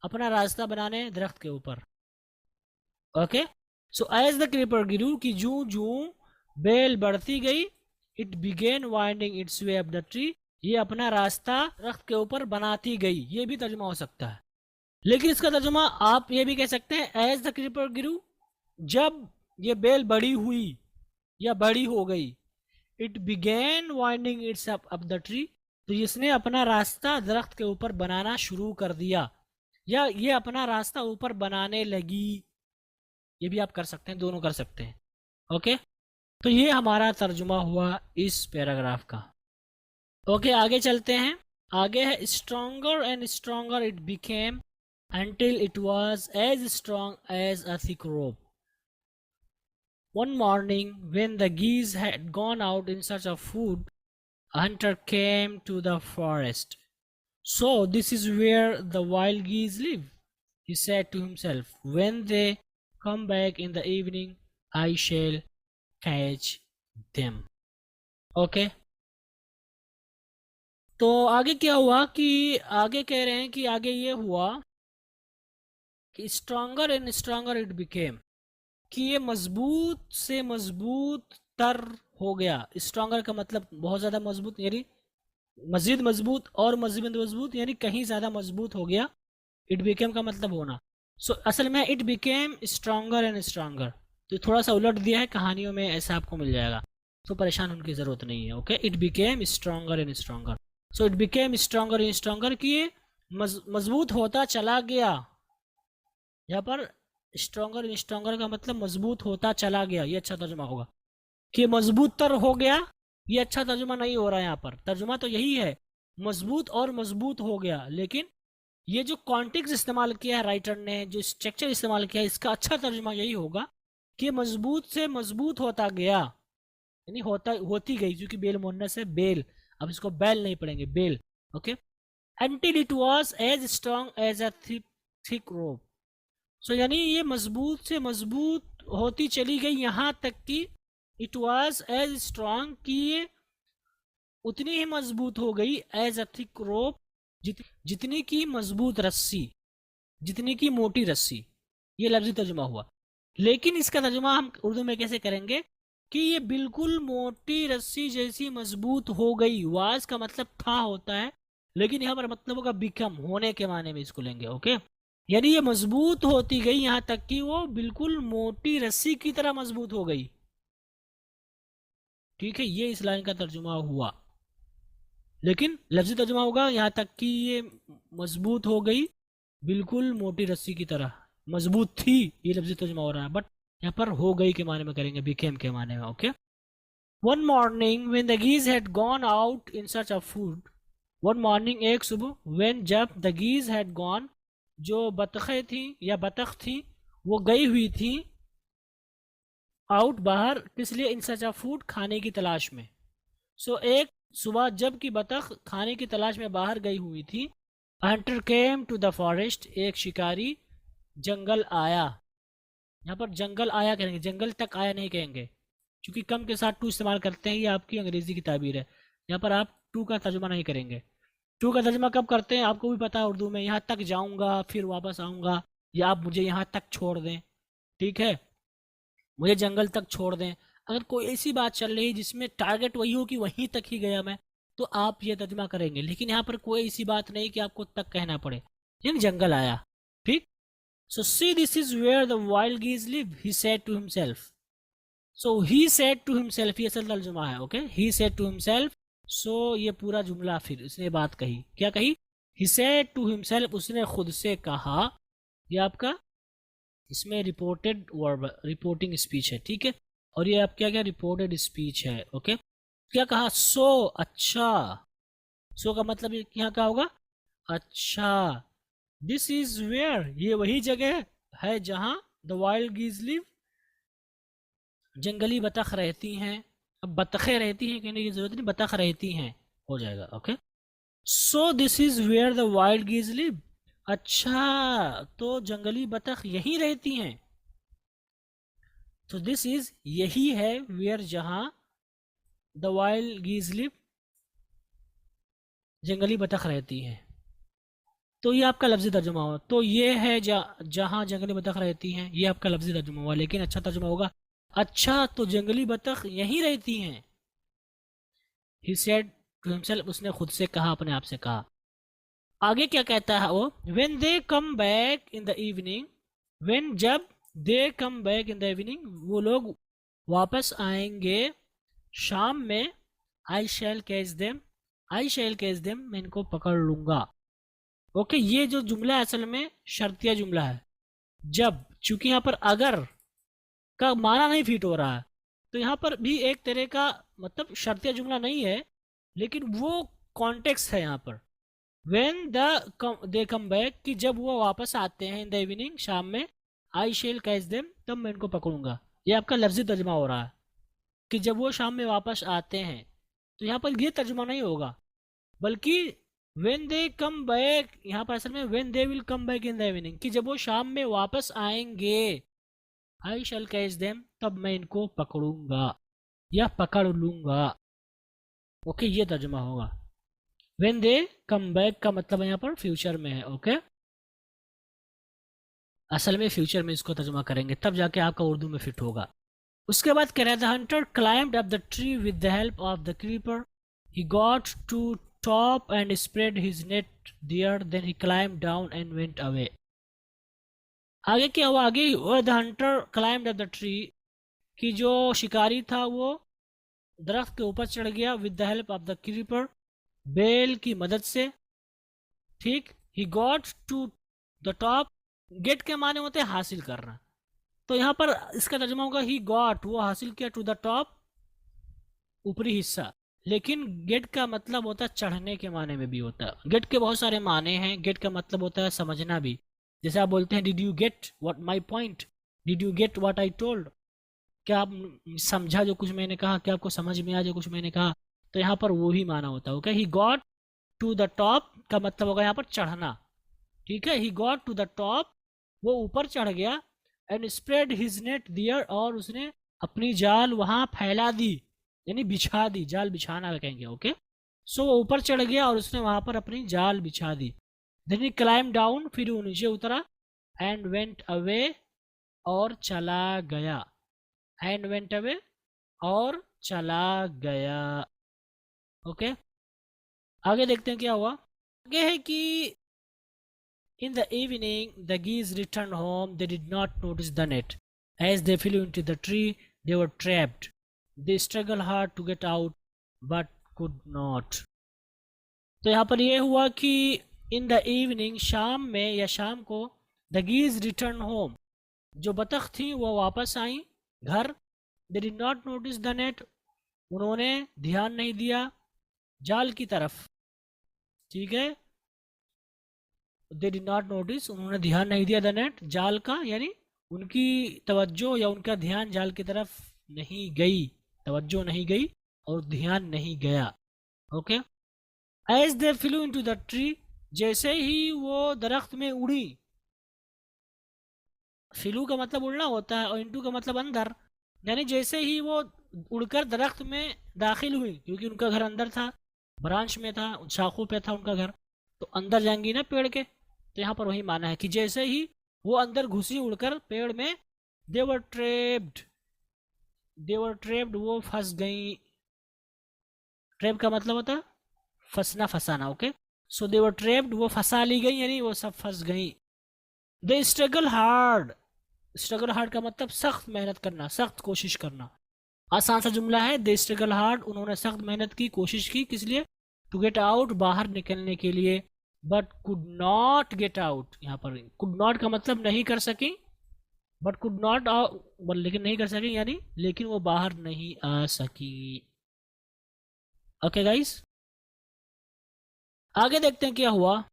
अपना रास्ता बनाने दरख्त के ऊपर। Okay, so as the creeper grew, की जू जू बेल बढ़ती गई, it began winding its way up the tree, ये अपना रास्ता दरख्त के ऊपर बनाती गई। ये भी तर्जुमा हो सकता है, लेकिन इसका तर्जुमा आप ये भी कह सकते हैं एज द क्रीपर ग्रू, जब ये बेल बड़ी हुई या बड़ी हो गई। It began winding it's up the tree, तो इसने अपना रास्ता दरख्त के ऊपर बनाना शुरू कर दिया, या ये अपना रास्ता ऊपर बनाने लगी। ये भी आप कर सकते हैं, दोनों कर सकते हैं। ओके, तो ये हमारा तर्जुमा हुआ इस पैराग्राफ का। ओके, आगे चलते हैं। आगे है stronger and stronger it became until it was as strong as a thick rope. One morning, when the geese had gone out in search of food, a hunter came to the forest. So this is where the wild geese live, he said to himself. When they come back in the evening, I shall catch them. Okay, तो आगे क्या हुआ कि आगे कह रहे हैं कि आगे ये हुआ कि stronger and stronger it became, कि ये मजबूत से मजबूत तर हो गया। स्ट्रॉन्गर का मतलब बहुत ज़्यादा मजबूत, यानी मज़ीद मजबूत, और मज़ीद मजबूत यानी कहीं ज़्यादा मजबूत हो गया। इट बिकेम का मतलब होना। सो असल में it became stronger and stronger, तो थोड़ा सा उलट दिया है, कहानियों में ऐसा आपको मिल जाएगा, तो परेशान होने की ज़रूरत नहीं है। Okay, it became stronger and stronger. So it became stronger and stronger, कि ये मजबूत होता चला गया। यहाँ पर स्ट्रॉन्गर स्ट्रॉन्गर का मतलब मजबूत होता चला गया, ये अच्छा तर्जुमा होगा। कि मजबूत तर हो गया, ये अच्छा तर्जुमा नहीं हो रहा है यहाँ पर। तर्जुमा तो यही है मजबूत और मजबूत हो गया, लेकिन ये जो कॉन्टेक्स्ट इस्तेमाल किया है राइटर ने, जो स्ट्रक्चर इस्तेमाल किया है, इसका अच्छा तर्जुमा यही होगा कि मजबूत से मजबूत होता गया, यानी होती गई, क्योंकि बेल मुन्नस है, बेल, अब इसको बैल नहीं पढ़ेंगे, बेल। Okay, until it was as strong as a thick rope। So यानी ये मजबूत से मजबूत होती चली गई यहाँ तक कि इट वाज एज स्ट्रांग, कि ये उतनी ही मजबूत हो गई एज अ थिक रोप, जितनी की मजबूत रस्सी, जितनी की मोटी रस्सी। ये लफ्जी तर्जुमा हुआ। लेकिन इसका तर्जुमा हम उर्दू में कैसे करेंगे कि ये बिल्कुल मोटी रस्सी जैसी मजबूत हो गई। वाज का मतलब था होता है, लेकिन यहाँ पर मतलब होगा बिकम, होने के माने में इसको लेंगे। ओके, यानी ये मजबूत होती गई यहाँ तक कि वो बिल्कुल मोटी रस्सी की तरह मजबूत हो गई। ठीक है, ये इस लाइन का तर्जुमा हुआ। लेकिन लफ्जी तर्जुमा होगा यहाँ तक कि ये मजबूत हो गई बिल्कुल मोटी रस्सी की तरह, मजबूत थी, ये लफ्जी तर्जुमा हो रहा है। बट यहाँ पर हो गई के माने में करेंगे, बिकेम के माने में। Okay, one morning when the geese had gone out in search of food. One morning, एक सुबह, व्हेन जब, द गीज हैड गॉन, जो बतखें थी या बतख थी वो गई हुई थी, आउट बाहर, किस लिए, इन सर्च ऑफ फूड, खाने की तलाश में। सो एक सुबह जब की बतख खाने की तलाश में बाहर गई हुई थी, hunter came to the forest, एक शिकारी जंगल आया। यहाँ पर जंगल आया कहेंगे, जंगल तक आया नहीं कहेंगे, क्योंकि कम के साथ टू इस्तेमाल करते हैं, ये आपकी अंग्रेजी की ताबीर है। यहाँ पर आप टू का तर्जुमा नहीं करेंगे। टू का तर्जुमा कब करते हैं आपको भी पता है उर्दू में, यहाँ तक जाऊँगा फिर वापस आऊँगा, या आप मुझे यहाँ तक छोड़ दें, ठीक है, मुझे जंगल तक छोड़ दें। अगर कोई ऐसी बात चल रही जिसमें टारगेट वही हो कि वहीं तक ही गया मैं, तो आप ये तर्जुमा करेंगे। लेकिन यहाँ पर कोई ऐसी बात नहीं कि आपको तक कहना पड़े, यानी जंगल आया। ठीक, so see this is where the wild geese live, he said to himself. So he said to himself, ये असल तर्जुमा है। Okay, he said to himself. So ये पूरा जुमला, फिर इसने बात कही, क्या कही, ही सेड टू हिमसेल्फ, उसने खुद से कहा। ये आपका इसमें रिपोर्टेड वर्ब, रिपोर्टिंग स्पीच है, ठीक है, और ये आप क्या क्या रिपोर्टेड स्पीच है। ओके, क्या कहा, सो, अच्छा, सो का मतलब यहाँ क्या होगा, अच्छा, दिस इज वेयर, ये वही जगह है जहां द वाइल्ड गीज लिव, जंगली बतख रहती हैं। अब बतखें रहती हैं कहने की जरूरत नहीं, बतख रहती हैं हो जाएगा। Okay, so this is where the wild geese live, अच्छा तो जंगली बतख यहीं रहती हैं। तो दिस इज, यही है, वेयर, जहां, द वाइल्ड गीज लिव, जंगली बतख रहती हैं। तो ये आपका लफ्जी तर्जुमा हुआ। तो ये है जहां जंगली बतख रहती हैं, ये आपका लफ्जी तर्जुमा हुआ। लेकिन अच्छा तर्जुमा होगा, अच्छा तो जंगली बतख यहीं रहती हैं। ही सेड टू हिमसेल्फ, उसने खुद से कहा, अपने आप से कहा। आगे क्या कहता है वो, when they come back in the evening, when, जब, they come back in the evening, वो लोग वापस आएंगे शाम में, I shall catch them, I shall catch them, मैं इनको पकड़ लूंगा। ओके, ये जो जुमला है असल में शर्तिया जुमला है। जब, चूंकि यहाँ पर अगर का माना नहीं फिट हो रहा है, तो यहाँ पर भी एक तरह का मतलब शर्तिया जुमला नहीं है, लेकिन वो कॉन्टेक्स्ट है यहाँ पर। व्हेन दे कम बैक, कि जब वो वापस आते हैं, इन द इवनिंग, शाम में, आई शेल कैच देम, तब मैं इनको पकड़ूंगा। ये आपका लफ्जी तर्जुमा हो रहा है कि जब वो शाम में वापस आते हैं। तो यहाँ पर ये तर्जुमा नहीं होगा, बल्कि व्हेन दे कम बैक, यहाँ पर असल में when they will come back in the evening, कि जब वो शाम में वापस आएंगे, आई शैल कैच देम, तब मैं इनको पकड़ूंगा या पकड़ लूंगा। ओके, ये तर्जुमा होगा। व्हेन दे कम बैक का मतलब यहाँ पर फ्यूचर में है। ओके, असल में फ्यूचर में इसको तर्जुमा करेंगे, तब जाके आपका उर्दू में फिट होगा। उसके बाद कह रहा है, the hunter climbed up the tree with the help of the creeper, he got to top and spread his net there, then he climbed down and went away. आगे क्या हुआ, आगे the hunter climbed up the tree, कि जो शिकारी था वो दरख्त के ऊपर चढ़ गया, with the help of the creeper, बेल की मदद से। ठीक, he got to the top, get के माने होते हैं हासिल करना, तो यहाँ पर इसका तर्जुमा होगा ही गॉट, वो हासिल किया, टू द टॉप, ऊपरी हिस्सा। लेकिन गेट का मतलब होता है चढ़ने के माने में भी होता है। गेट के बहुत सारे माने हैं, गेट का मतलब होता है समझना भी। जैसे आप बोलते हैं did you get what my point, did you get what I told, क्या आप समझा जो कुछ मैंने कहा, क्या आपको समझ में आ जो कुछ मैंने कहा। तो यहाँ पर वो ही माना होता है। Okay, he got to the top का मतलब होगा यहाँ पर चढ़ना, ठीक है। He got to the top, वो ऊपर चढ़ गया, and spread his net there, और उसने अपनी जाल वहां फैला दी, यानी बिछा दी, जाल बिछाना कहेंगे। ओके, सो वो ऊपर चढ़ गया और उसने वहां पर अपनी जाल बिछा दी। देन ही क्लाइम डाउन, फिर वो नीचे उतरा, एंड वेंट अवे, और चला गया, एंड वेंट अवे, और चला गया। ओके, आगे देखते हैं क्या हुआ। आगे है कि in the evening the geese returned home. They did not notice the net. As they flew into the tree, they were trapped. They struggled hard to get out but could not. तो यहाँ पर ये हुआ कि इन द इवनिंग, शाम में या शाम को, द गीज रिटर्न होम, जो बतख थी वो वापस आई घर। दे did not notice the net, उन्होंने ध्यान नहीं दिया जाल की तरफ, ठीक है। दे डिड नॉट नोटिस, उन्होंने ध्यान नहीं दिया द नेट, जाल का, यानी उनकी तवज्जो या उनका ध्यान जाल की तरफ नहीं गई, तवज्जो नहीं गई और ध्यान नहीं गया। Okay, as they flew into the tree, जैसे ही वो दरख्त में उड़ी, फ्लू का मतलब उड़ना होता है और इनटू का मतलब अंदर, यानी जैसे ही वो उड़कर दरख्त में दाखिल हुई, क्योंकि उनका घर अंदर था, ब्रांच में था, शाखों पे था उनका घर, तो अंदर जाएंगी ना पेड़ के। तो यहाँ पर वही माना है कि जैसे ही वो अंदर घुसी उड़कर पेड़ में, देवर ट्रेप्ड, देवर ट्रेप्ड, वो फंस गई। ट्रेप का मतलब होता है फंसना, फंसाना। ओके, सो देवर ट्रेप्ड, वो फंसा ली गई, यानी वो सब फंस गई। They struggle hard, struggle hard का मतलब सख्त मेहनत करना, सख्त कोशिश करना। आसान सा जुमला है, दे स्ट्रगल हार्ड, उन्होंने सख्त मेहनत की, कोशिश की, किस लिए, टू गेट आउट, बाहर निकलने के लिए, but could not get out. यहाँ पर कुड नॉट का मतलब नहीं कर सकी, बट कुड नॉट, लेकिन नहीं कर सकी, यानी लेकिन वो बाहर नहीं आ सकी। ओके गाइस, आगे देखते हैं क्या हुआ।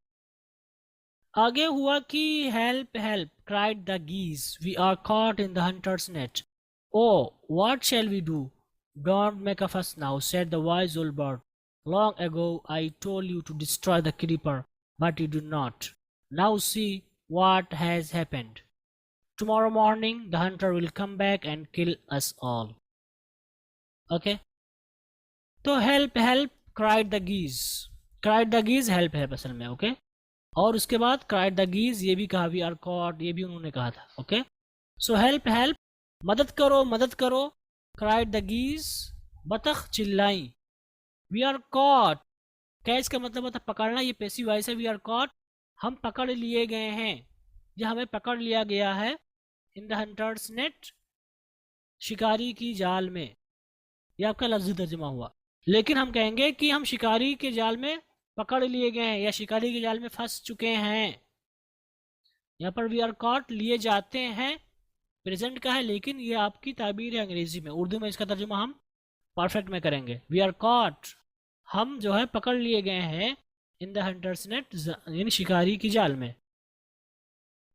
आगे हुआ कि help help, cried the geese, we are caught in the hunter's net. Oh what shall we do, don't make a fuss now, said the wise old bird. Long ago I told you to destroy the creeper, but you did not. Now see what has happened. Tomorrow morning the hunter will come back and kill us all. Okay? तो help help cried the geese. Cried the geese help है असल में, ओके। और उसके बाद cried the geese ये भी कहा, we are caught, ये भी उन्होंने कहा था, ओके। So help help, मदद करो मदद करो, cried the geese, बतख चिल्लाई। वी आर कॉट, कैच का मतलब होता है पकड़ना, ये पैसिव वॉइस है। वी आर कॉट, हम पकड़ लिए गए हैं, या हमें पकड़ लिया गया है। इन द हंटर्स नेट, शिकारी की जाल में, यह आपका लफ्ज़ी तर्जुमा हुआ। लेकिन हम कहेंगे कि हम शिकारी के जाल में पकड़ लिए गए हैं, या शिकारी के जाल में फंस चुके हैं। यहाँ पर वी आर कॉट लिए जाते हैं, प्रेजेंट का है, लेकिन ये आपकी ताबीर है अंग्रेजी में। उर्दू में इसका तर्जुमा हम परफेक्ट में करेंगे। वी आर कॉट, हम जो है पकड़ लिए गए हैं, इन द हंटर्स नेट, यानी शिकारी की जाल में।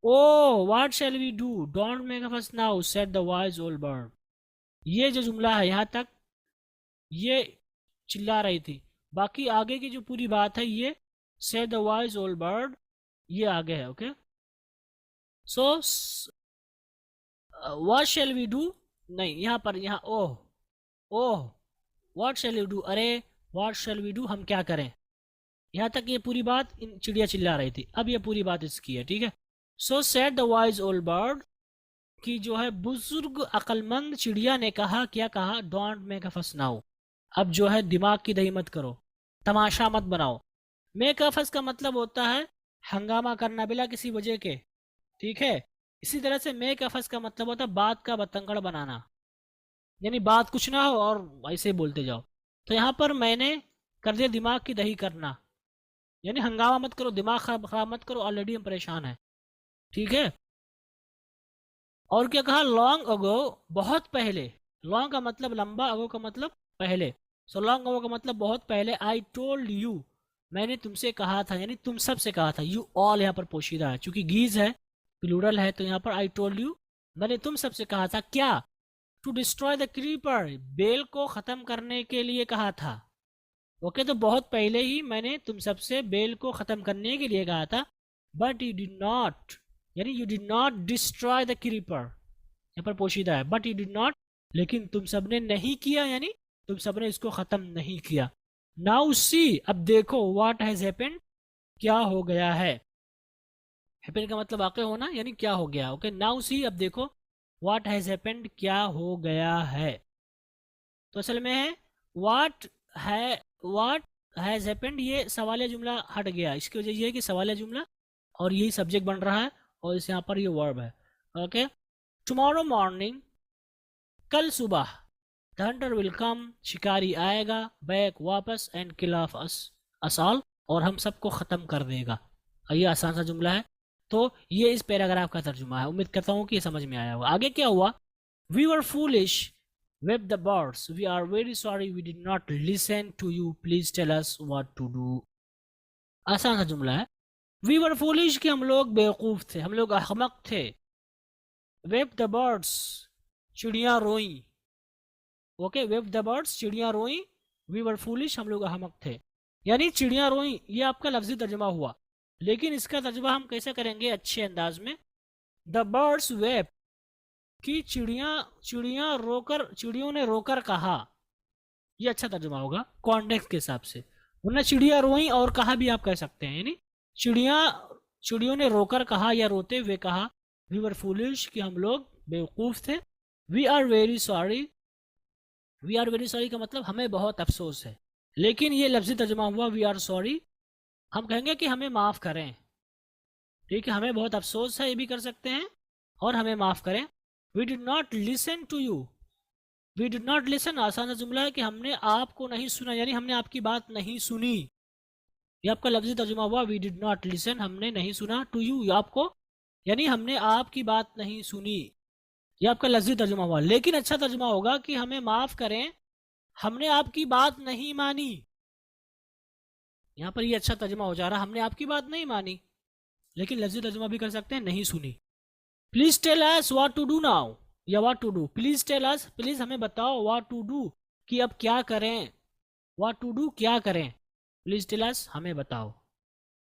Oh what shall we do, don't make a fuss now, said the wise old bird. ये जो जुमला है यहाँ तक ये चिल्ला रही थी, बाकी आगे की जो पूरी बात है ये said the wise old bird, ये आगे है। Okay, so what shall we do, नहीं यहाँ पर, यहाँ oh oh, what shall you do, अरे व्हाट शैल वी डू, हम क्या करें। यहाँ तक ये पूरी बात इन चिड़िया चिल्ला रही थी, अब ये पूरी बात इसकी है, ठीक है। So said the wise old bird, कि जो है बुजुर्ग अक्लमंद चिड़िया ने कहा, क्या कहा, don't make a fuss now, अब जो है दिमाग की दही मत करो, तमाशा मत बनाओ। मेक अ फस का मतलब होता है हंगामा करना बिला किसी वजह के, ठीक है। इसी तरह से मेक अ फस का मतलब होता है बात का बतंगड़ बनाना, यानी बात कुछ ना हो और ऐसे बोलते जाओ। तो यहाँ पर मैंने कर दिया दिमाग की दही करना, यानी हंगामा मत करो, दिमाग खराब मत करो, ऑलरेडी हम परेशान हैं। ठीक है। और क्या कहा, लॉन्ग अगो, बहुत पहले। लॉन्ग का मतलब लंबा, अगो का मतलब पहले। सो लॉन्ग अगो का मतलब बहुत पहले। आई टोल्ड यू, मैंने तुमसे कहा था, यानी तुम सब से कहा था। यू ऑल यहाँ पर पोशीदा है, चूंकि गीज है, प्लूरल है, तो यहाँ पर आई टोल्ड यू, मैंने तुम सब से कहा था। क्या? टू डिस्ट्रॉय द क्रीपर, बेल को खत्म करने के लिए कहा था। ओके, तो बहुत पहले ही मैंने तुम सबसे बेल को खत्म करने के लिए कहा था। बट यू डिड नॉट, यानी you did not destroy the creeper, यहाँ पर पोशीदा है। बट यू डिड नॉट, लेकिन तुम सबने नहीं किया, यानी तुम सबने इसको खत्म नहीं किया। नाउ सी, अब देखो, व्हाट हैज हैपेंड, क्या हो गया है। हैपन का मतलब वाकई होना, यानी क्या हो गया। ओके, नाउ सी, अब देखो, व्हाट हैज हैपेंड, क्या हो गया है। तो असल में है व्हाट हैज हैपेंड, ये सवालिया जुमला हट गया। इसकी वजह ये है कि सवालिया जुमला और यही सब्जेक्ट बन रहा है, और इस यहाँ पर ये वर्ब है। ओके, टुमारो मॉर्निंग, कल सुबह, द हंटर विल कम, शिकारी आएगा, बैक वापस, and kill of us all, और हम सबको ख़त्म कर देगा। ये आसान सा जुमला है। तो ये इस पैराग्राफ का तर्जुमा है। उम्मीद करता हूँ कि ये समझ में आया होगा। आगे क्या हुआ, we were foolish, wept the birds, we are very sorry, we did not listen to you, please tell us what to do. आसान सा जुमला है। वी वर फूलिश, कि हम लोग बेवकूफ़ थे, हम लोग अहमक थे। वेप द बर्ड्स, चिड़िया रोई। ओके, वेप द बर्ड्स, चिड़िया रोई। वी वर फूलिश, हम लोग अहमक थे, यानी चिड़िया रोई। ये आपका लफ्जी तर्जुमा हुआ, लेकिन इसका तर्जुमा हम कैसे करेंगे अच्छे अंदाज में। द बर्ड्स वेप, कि चिड़ियों ने रोकर कहा। ये अच्छा तर्जुमा होगा कॉन्टेक्स्ट के हिसाब से, वरना चिड़िया रोई और कहा भी आप कह सकते हैं, यानी चिड़ियों ने रोकर कहा या रोते हुए कहा। वी वर फूलिश, कि हम लोग बेवकूफ़ थे। We are very sorry, we are very sorry का मतलब हमें बहुत अफसोस है, लेकिन ये लफ्जी तर्जुमा हुआ वी आर सॉरी। हम कहेंगे कि हमें माफ़ करें, ठीक है, हमें बहुत अफसोस है, ये भी कर सकते हैं, और हमें माफ़ करें। We did not listen to you, we did not listen आसान जुमला है कि हमने आपको नहीं सुना, यानी हमने आपकी बात नहीं सुनी। ये आपका लफ्जी तर्जुमा हुआ वी डिड नॉट लिसन, हमने नहीं सुना, टू यू, आपको, यानी हमने आपकी बात नहीं सुनी। ये आपका लफ्जी तर्जुमा हुआ। लेकिन अच्छा तर्जुमा होगा कि हमें माफ़ करें, हमने आपकी बात नहीं मानी। यहाँ पर ये अच्छा तर्जुमा हो जा रहा, हमने आपकी बात नहीं मानी, लेकिन लफ्जी तर्जुमा भी कर सकते हैं नहीं सुनी। Please tell us what to do now, या what to do. Please tell us, please हमें बताओ, व्हाट टू डू, कि अब क्या करें। व्हाट टू डू, क्या करें। प्लीज टेल अस, हमें बताओ।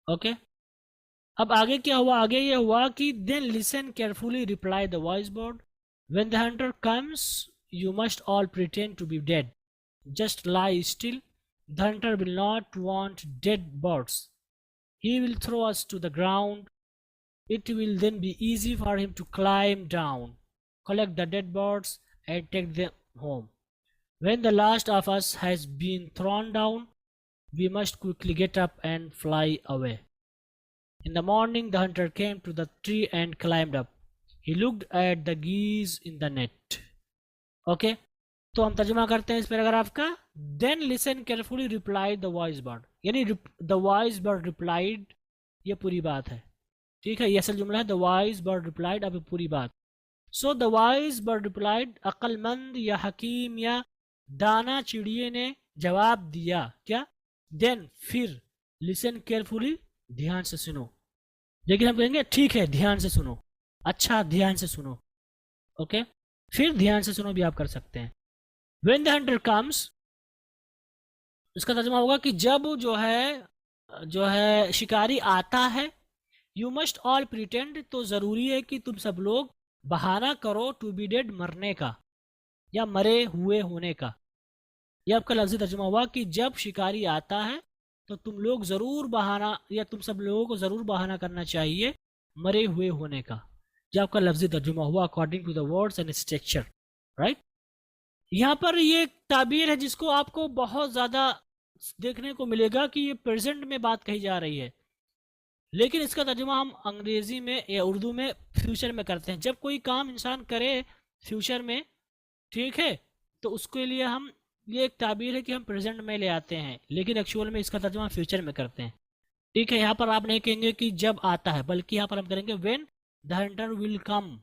ओके, अब आगे क्या हुआ, आगे ये हुआ कि then listen carefully, reply the voice bird, when the hunter comes you must all pretend to be dead, just lie still, the hunter will not want dead birds, he will throw us to the ground, it will then be easy for him to climb down, collect the dead birds and take them home. When the last of us has been thrown down, we must quickly get up and fly away. In the morning the hunter came to the tree and climbed up. He looked at the geese in the net. Okay, तो हम तर्जुमा करते हैं इस पैराग्राफ का। Then listen carefully, replied the voice bird, यानी द वॉइस बर्ड रिप्लाइड, ये पूरी बात है, ठीक है, ये असल जुमला है। द वॉइस बर्ड रिप्लाइड, अब पूरी बात। So the voice bird replied, अक्लमंद या हकीम या दाना चिड़िए ने जवाब दिया। क्या? देन, फिर, लिसन केयरफुली, ध्यान से सुनो। लेकिन हम कहेंगे ठीक है ध्यान से सुनो, अच्छा ध्यान से सुनो। ओके, फिर ध्यान से सुनो भी आप कर सकते हैं। When the hunter comes, इसका तर्जुमा होगा कि जब जो है शिकारी आता है। You must all pretend, तो ज़रूरी है कि तुम सब लोग बहाना करो, to be dead, मरने का या मरे हुए होने का। यह आपका लफ्ज़ी तर्जुमा हुआ कि जब शिकारी आता है तो तुम लोग ज़रूर बहाना, या तुम सब लोगों को ज़रूर बहाना करना चाहिए मरे हुए होने का। यह आपका लफ्ज़ी तर्जुमा हुआ according to the words and structure, right. यहाँ पर ये ताबीर है जिसको आपको बहुत ज़्यादा देखने को मिलेगा कि ये प्रेजेंट में बात कही जा रही है, लेकिन इसका तर्जुमा हम अंग्रेज़ी में या उर्दू में फ्यूचर में करते हैं। जब कोई काम इंसान करे फ्यूचर में, ठीक है, तो उसके लिए हम, ये एक ताबीर है कि हम प्रेजेंट में ले आते हैं, लेकिन एक्चुअल में इसका तर्जुमा फ्यूचर में करते हैं, ठीक है। यहाँ पर आप नहीं कहेंगे कि जब आता है, बल्कि यहाँ पर हम करेंगे व्हेन द हंटर विल कम,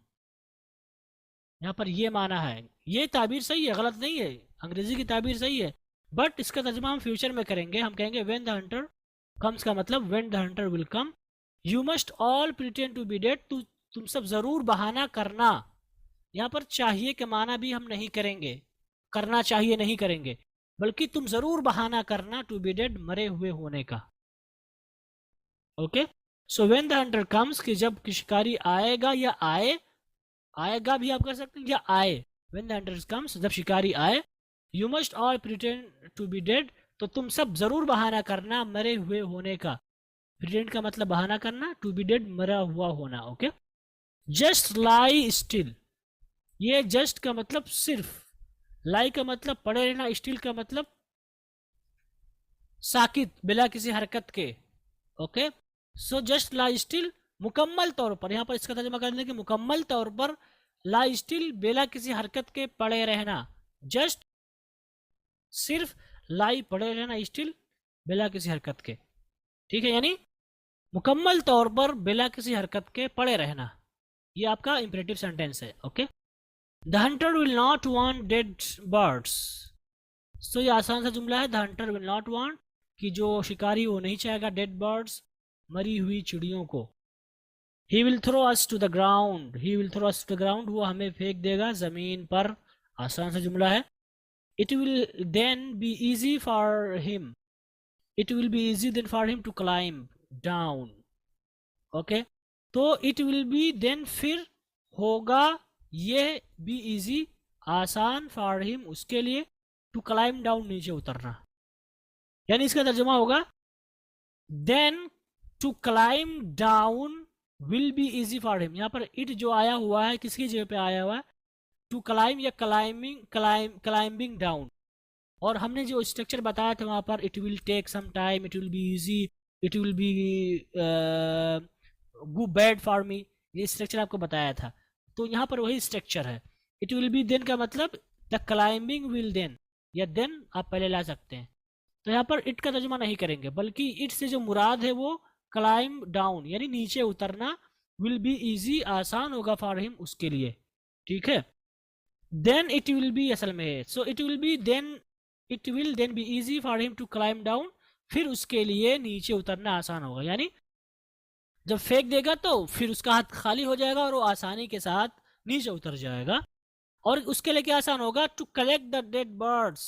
यहाँ पर ये माना है। ये ताबीर सही है, गलत नहीं है, अंग्रेजी की ताबीर सही है, बट इसका तर्जुमा हम फ्यूचर में करेंगे। हम कहेंगे व्हेन द हंटर कम्स का मतलब when the hunter will come you must all pretend to be dead, तुम सब जरूर बहाना करना। यहाँ पर चाहिए के माना भी हम नहीं करेंगे, करना चाहिए नहीं करेंगे, बल्कि तुम जरूर बहाना करना टू बी डेड, मरे हुए होने का। Okay, so when the hunter comes कि जब शिकारी आएगा या आए, आएगा भी आप कर सकते हैं या आए, व्हेन द हंटर कम्स जब शिकारी आए, you must all pretend to be dead, तो तुम सब जरूर बहाना करना मरे हुए होने का। प्रिटेंड का मतलब बहाना करना, टू बी डेड मरा हुआ होना। ओके, जस्ट लाई स्टिल, ये जस्ट का मतलब सिर्फ, लाई का मतलब पड़े रहना, स्टिल का मतलब साकित बिला किसी हरकत के। Okay, so just lie still मुकम्मल तौर पर, यहाँ पर इसका तर्जुमा कर दें कि मुकम्मल तौर पर लाई स्टिल बिला किसी हरकत के पड़े रहना, जस्ट सिर्फ लाई पड़े रहना, स्टिल बिला किसी हरकत के। ठीक है, यानी मुकम्मल तौर पर बिला किसी हरकत के पड़े रहना, ये आपका इंपरेटिव सेंटेंस है। Okay, the hunter will not want dead birds, so ये आसान सा जुमला है। The hunter will not want कि जो शिकारी वो नहीं चाहेगा डेड बर्ड्स, मरी हुई चिड़ियों को। He will throw us to the ground, he will throw us to the ground, वो हमें फेंक देगा जमीन पर, आसान सा जुमला है। It will then be easy for him, it will be easy then for him to climb down. Okay, तो इट विल बी देन फिर होगा ये बी इजी आसान फॉर हिम उसके लिए, टू क्लाइंब डाउन नीचे उतरना, यानी इसका तर्जुमा होगा then to climb down will be easy for him. यहाँ पर इट जो आया हुआ है किसकी जगह पे आया हुआ है, टू क्लाइंब या क्लाइंबिंग डाउन, और हमने जो स्ट्रक्चर बताया था वहाँ पर it will take some time, it will be easy, it will be go bad for me, ये स्ट्रक्चर आपको बताया था। तो यहाँ पर वही स्ट्रक्चर है। इट विल बी देन का मतलब द क्लाइंबिंग विल देन, या देन आप पहले ला सकते हैं। तो यहाँ पर इट का तर्जुमा नहीं करेंगे, बल्कि इट से जो मुराद है वो क्लाइंब डाउन यानी नीचे उतरना, विल बी इजी आसान होगा फॉर हिम उसके लिए। ठीक है, देन इट विल बी असल में है, so it will be then, it will then be easy for him to climb down, फिर उसके लिए नीचे उतरना आसान होगा, यानी जब फेंक देगा तो फिर उसका हाथ खाली हो जाएगा और वो आसानी के साथ नीचे उतर जाएगा। और उसके लिए क्या आसान होगा, to collect the dead birds,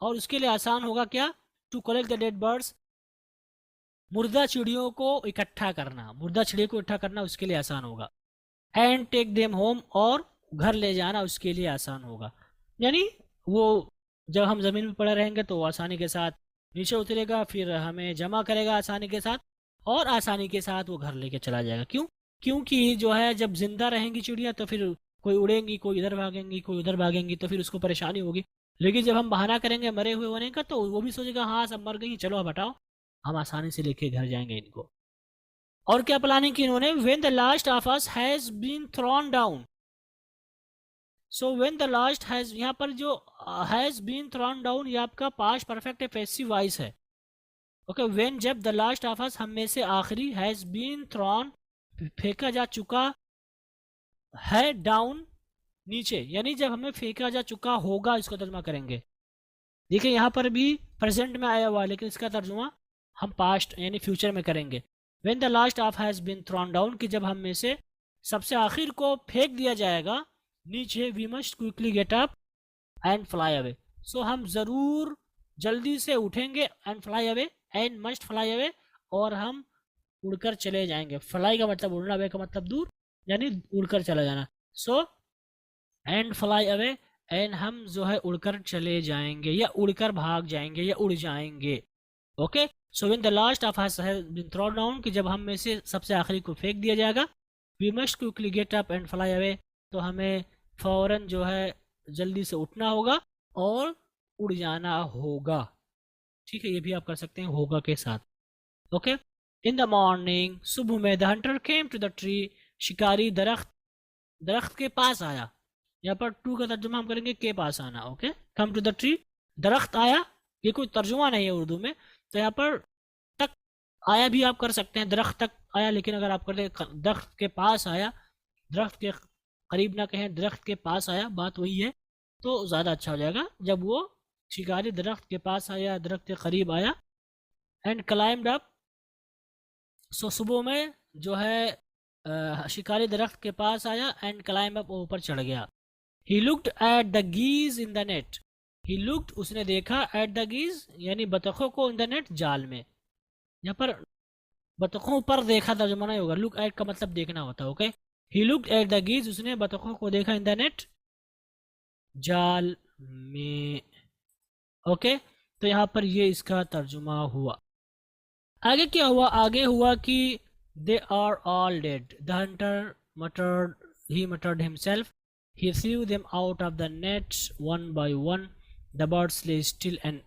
और उसके लिए आसान होगा क्या, to collect the dead birds, मुर्दा चिड़ियों को इकट्ठा करना, मुर्दा चिड़ियों को इकट्ठा करना उसके लिए आसान होगा। एंड टेक देम होम, और घर ले जाना उसके लिए आसान होगा, यानी वो जब हम ज़मीन में पड़े रहेंगे तो आसानी के साथ नीचे उतरेगा, फिर हमें जमा करेगा आसानी के साथ, और आसानी के साथ वो घर लेके चला जाएगा। क्यों, क्योंकि जो है जब जिंदा रहेंगी चिड़िया तो फिर कोई उड़ेंगी, कोई इधर भागेंगी, कोई उधर भागेंगी, तो फिर उसको परेशानी होगी। लेकिन जब हम बहाना करेंगे मरे हुए होने का, तो वो भी सोचेगा हाँ सब मर गई, चलो अब हटाओ, हम आसानी से लेके घर जाएंगे इनको। और क्या प्लानिंग की इन्होंने, when the last of us has been thrown down, so when the last has, यहाँ पर जो हैज बीन थ्रोन डाउन ये आपका पास्ट परफेक्ट है, पैसिव वॉइस है। ओके, व्हेन जब द लास्ट ऑफ अस हम में से आखिरी, हैज बीन थ्रोन फेंका जा चुका है, डाउन नीचे, यानी जब हमें फेंका जा चुका होगा, इसको तर्जुमा करेंगे। देखिए यहाँ पर भी प्रेजेंट में आया हुआ, लेकिन इसका तर्जुमा हम पास्ट यानी फ्यूचर में करेंगे। When the last of has been thrown down कि जब हम में से सबसे आखिर को फेंक दिया जाएगा नीचे, we must quickly get up and fly away, so हम जरूर जल्दी से उठेंगे, and fly away, and must fly away, और हम उड़कर चले जाएंगे। फ्लाई का मतलब उड़ना, अवे का मतलब दूर, यानी उड़कर चला जाना। So and fly away, and हम जो है उड़कर चले जाएंगे या उड़कर भाग जाएंगे या उड़ जाएंगे। Okay, so when the last of us has been thrown down कि जब हम में से सबसे आखिरी को फेंक दिया जाएगा, we must quickly get up and fly away, तो हमें फौरन जो है जल्दी से उठना होगा और उड़ जाना होगा। ठीक है, ये भी आप कर सकते हैं होगा के साथ। ओके, इन द मॉर्निंग सुबह में, the hunter came to the tree, शिकारी दरख्त के पास आया। यहाँ पर टू का तर्जुमा हम करेंगे के पास आना। Okay, come to the tree, दरख्त आया, ये कोई तर्जुमा नहीं है उर्दू में, तो यहाँ पर तक आया भी आप कर सकते हैं, दरख्त तक आया, लेकिन अगर आप करते दरख्त के पास आया, दरख्त के करीब ना कहें, दरख्त के पास आया, बात वही है, तो ज़्यादा अच्छा हो जाएगा। जब वो शिकारी दरख्त के पास आया, दरख्त के करीब आया, एंड क्लाइम्ड अप, सो सुबह में जो है शिकारी दरख्त के पास आया, एंड क्लाइम्ब अप, ऊपर चढ़ गया। He looked at the geese in the net, he looked उसने देखा, एट द गीज यानी बतखों को, इन द नेट जाल में। यहाँ पर बतखों पर देखा तर्जुमा नहीं होगा, लुक एट का मतलब देखना होता है, okay. He looked at the geese, उसने बतखों को देखा, इन द नेट जाल में, ओके। तो यहाँ पर ये इसका तर्जुमा हुआ। आगे क्या हुआ? आगे हुआ कि they are all dead. The hunter muttered, he muttered himself. He threw them out of the net one by one. The birds lay still and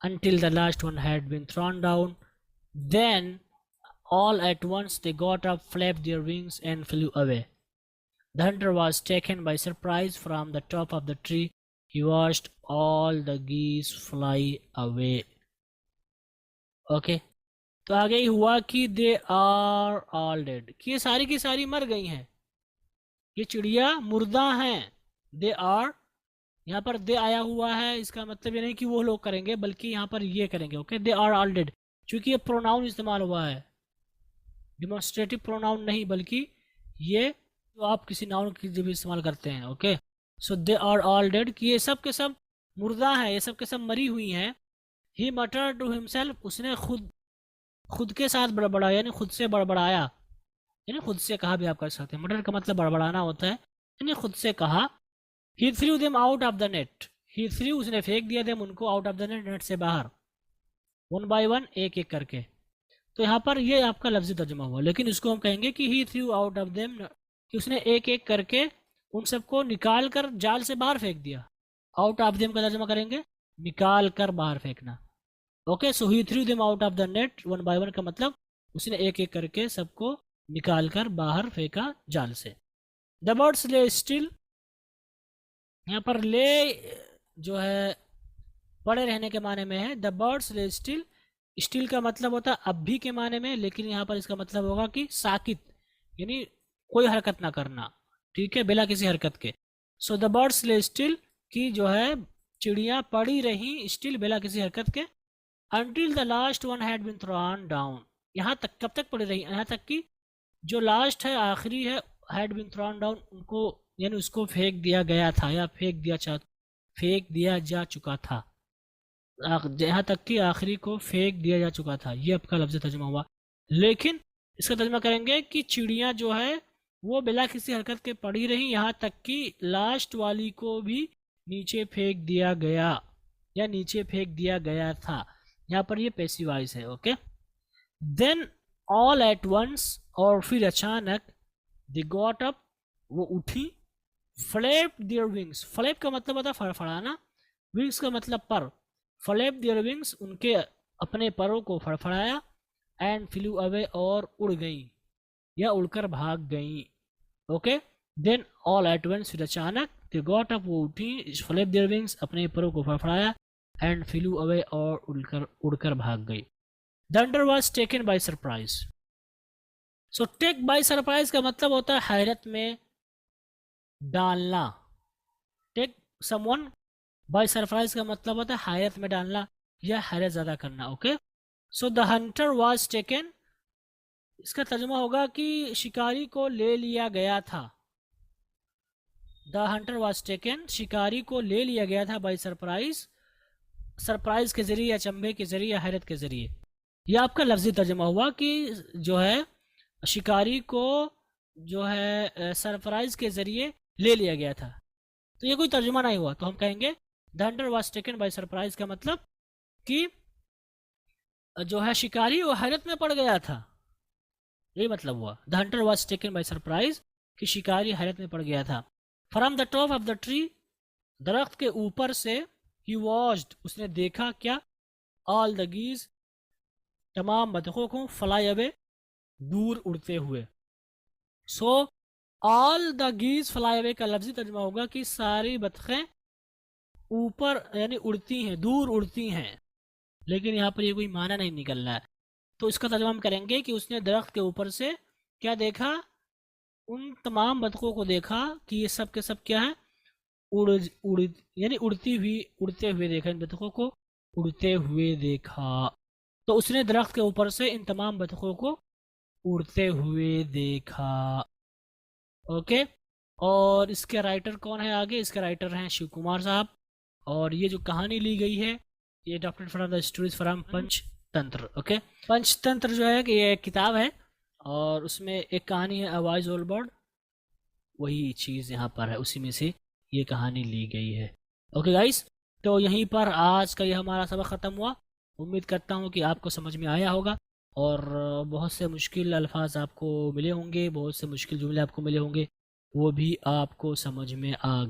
until the last one had been thrown down. Then all at once they got up, flapped their wings and flew away. The hunter was taken by surprise. From the top of the tree he watched all the geese fly away. Okay. तो आगे ही हुआ कि दे आर ऑल डेड, कि ये सारी की सारी मर गई हैं, ये चिड़िया मुर्दा हैं। दे आर, यहाँ पर दे आया हुआ है, इसका मतलब ये नहीं कि वो लोग करेंगे, बल्कि यहाँ पर ये करेंगे, okay. They are all dead, चूंकि ये प्रोनाउन इस्तेमाल हुआ है, डिमॉन्स्ट्रेटिव प्रोनाउन नहीं, बल्कि ये तो आप किसी नाउन की जब इस्तेमाल करते हैं, okay. So they are all dead, कि ये सब के सब मुर्दा हैं, ये सब के सब मरी हुई हैं। ही मटर टू हिमसेल्फ, उसने खुद के साथ बड़बड़ाया, यानी खुद से बड़बड़ाया, यानी खुद से कहा भी आप कर सकते हैं। मटर का मतलब बड़बड़ाना होता है, यानी खुद से कहा। He threw them out of the net, he threw उसने फेंक दिया देम उनको, out of the net, net से बाहर, वन बाय वन, एक एक करके। तो यहाँ पर ये आपका लफ्जी तर्जुमा हुआ, लेकिन इसको हम कहेंगे कि ही थ्रू आउट ऑफ देम, कि उसने एक एक करके उन सबको निकाल कर जाल से बाहर फेंक दिया। आउट ऑफ देम का तर्जुमा करेंगे निकाल कर बाहर फेंकना, okay. So he threw them out of the net one by one का मतलब उसने एक एक करके सबको निकाल कर बाहर फेंका जाल से। द बर्ड्स ले स्टिल, यहाँ पर ले जो है पड़े रहने के माने में है। द बर्ड्स ले स्टिल, स्टिल का मतलब होता है अब भी के माने में, लेकिन यहाँ पर इसका मतलब होगा कि साकित, यानी कोई हरकत ना करना, ठीक है, बिना किसी हरकत के। सो द बर्ड्स ले स्टिल, की जो है चिड़िया पड़ी रही, स्टिल बिना किसी हरकत के। Until the last one had been thrown down, यहाँ तक, कब तक पड़ी रही? यहाँ तक कि जो लास्ट है, आखिरी है, had been thrown down, उनको यानी उसको फेंक दिया गया था, या फेंक दिया जा चुका था, यहाँ तक कि आखिरी को फेंक दिया जा चुका था। ये आपका लफ्ज़ तर्जुमा हुआ। लेकिन इसका तर्जुमा करेंगे कि चिड़िया जो है वो बिना किसी हरकत के पड़ी रही, यहाँ तक कि लास्ट वाली को भी नीचे फेंक दिया गया, या नीचे फेंक दिया गया था। यहाँ पर ये पैसिव वॉइस है, okay. Then all at once, और फिर अचानक, दे गॉट अप, वो उठी, फ्लैप देयर विंग्स, फ्लैप का मतलब होता है फड़फड़ाना, विंग्स का मतलब पर, फ्लैप देयर विंग्स, उनके अपने परों को फड़फड़ाया, एंड फ्लू अवे, और उड़ गई या उड़कर भाग गई, okay. Then all at once, फिर अचानक, दे गॉट अप, वो उठी, फ्लैप देयर विंग्स, अपने परों को फड़फड़ाया, एंड फ्लू अवे, और उड़कर भाग गई। The hunter was taken by surprise. So take by surprise का मतलब होता है हैरत में डालना। टेक समवन बाय सरप्राइज का मतलब होता है हैरत में डालना या हैरत ज़्यादा करना, okay. So the hunter was taken, इसका तर्जुमा होगा कि शिकारी को ले लिया गया था। द हंटर वाज टेकन, शिकारी को ले लिया गया था, बाय सरप्राइज, सरप्राइज के जरिए, या चंबे के जरिए, या हैरत के जरिए। यह आपका लफ्जी तर्जुमा हुआ कि जो है शिकारी को जो है सरप्राइज के जरिए ले लिया गया था। तो ये कोई तर्जुमा नहीं हुआ, तो हम कहेंगे the hunter was taken by surprise का मतलब कि जो है शिकारी वो हैरत में पड़ गया था, यही मतलब हुआ। The hunter was taken by surprise, कि शिकारी हैरत में पड़ गया था। From the top of the tree, दरख्त के ऊपर से, ही वॉच्ड, उसने देखा क्या, ऑल द गीज, तमाम बतखों को, फ्लाई अवे, दूर उड़ते हुए। So all the geese fly away का लफ्जी तर्जुमा होगा कि सारी बतखें ऊपर यानी उड़ती हैं, दूर उड़ती हैं। लेकिन यहाँ पर ये कोई माना नहीं निकल रहा है। तो इसका तर्जुमा हम करेंगे कि उसने दरख्त के ऊपर से क्या देखा, उन तमाम बतखों को देखा कि ये सब के सब क्या है, उड़ उड़ यानी उड़ते हुए देखा, इन बतखों को उड़ते हुए देखा। तो उसने दरख्त के ऊपर से इन तमाम बतखों को उड़ते हुए देखा। ओके, और इसके राइटर कौन है आगे, इसके राइटर हैं शिव कुमार साहब। और ये जो कहानी ली गई है ये adopted from the stories from Panchatantra. Okay, Panchatantra जो है कि ये एक किताब है और उसमें एक कहानी है अवाइज ओल्ड बर्ड, वही चीज़ यहाँ पर है, उसी में से ये कहानी ली गई है। ओके गाइस, तो यहीं पर आज का ये हमारा सबक ख़त्म हुआ। उम्मीद करता हूँ कि आपको समझ में आया होगा और बहुत से मुश्किल अल्फाज आपको मिले होंगे, बहुत से मुश्किल जुमले आपको मिले होंगे, वो भी आपको समझ में आ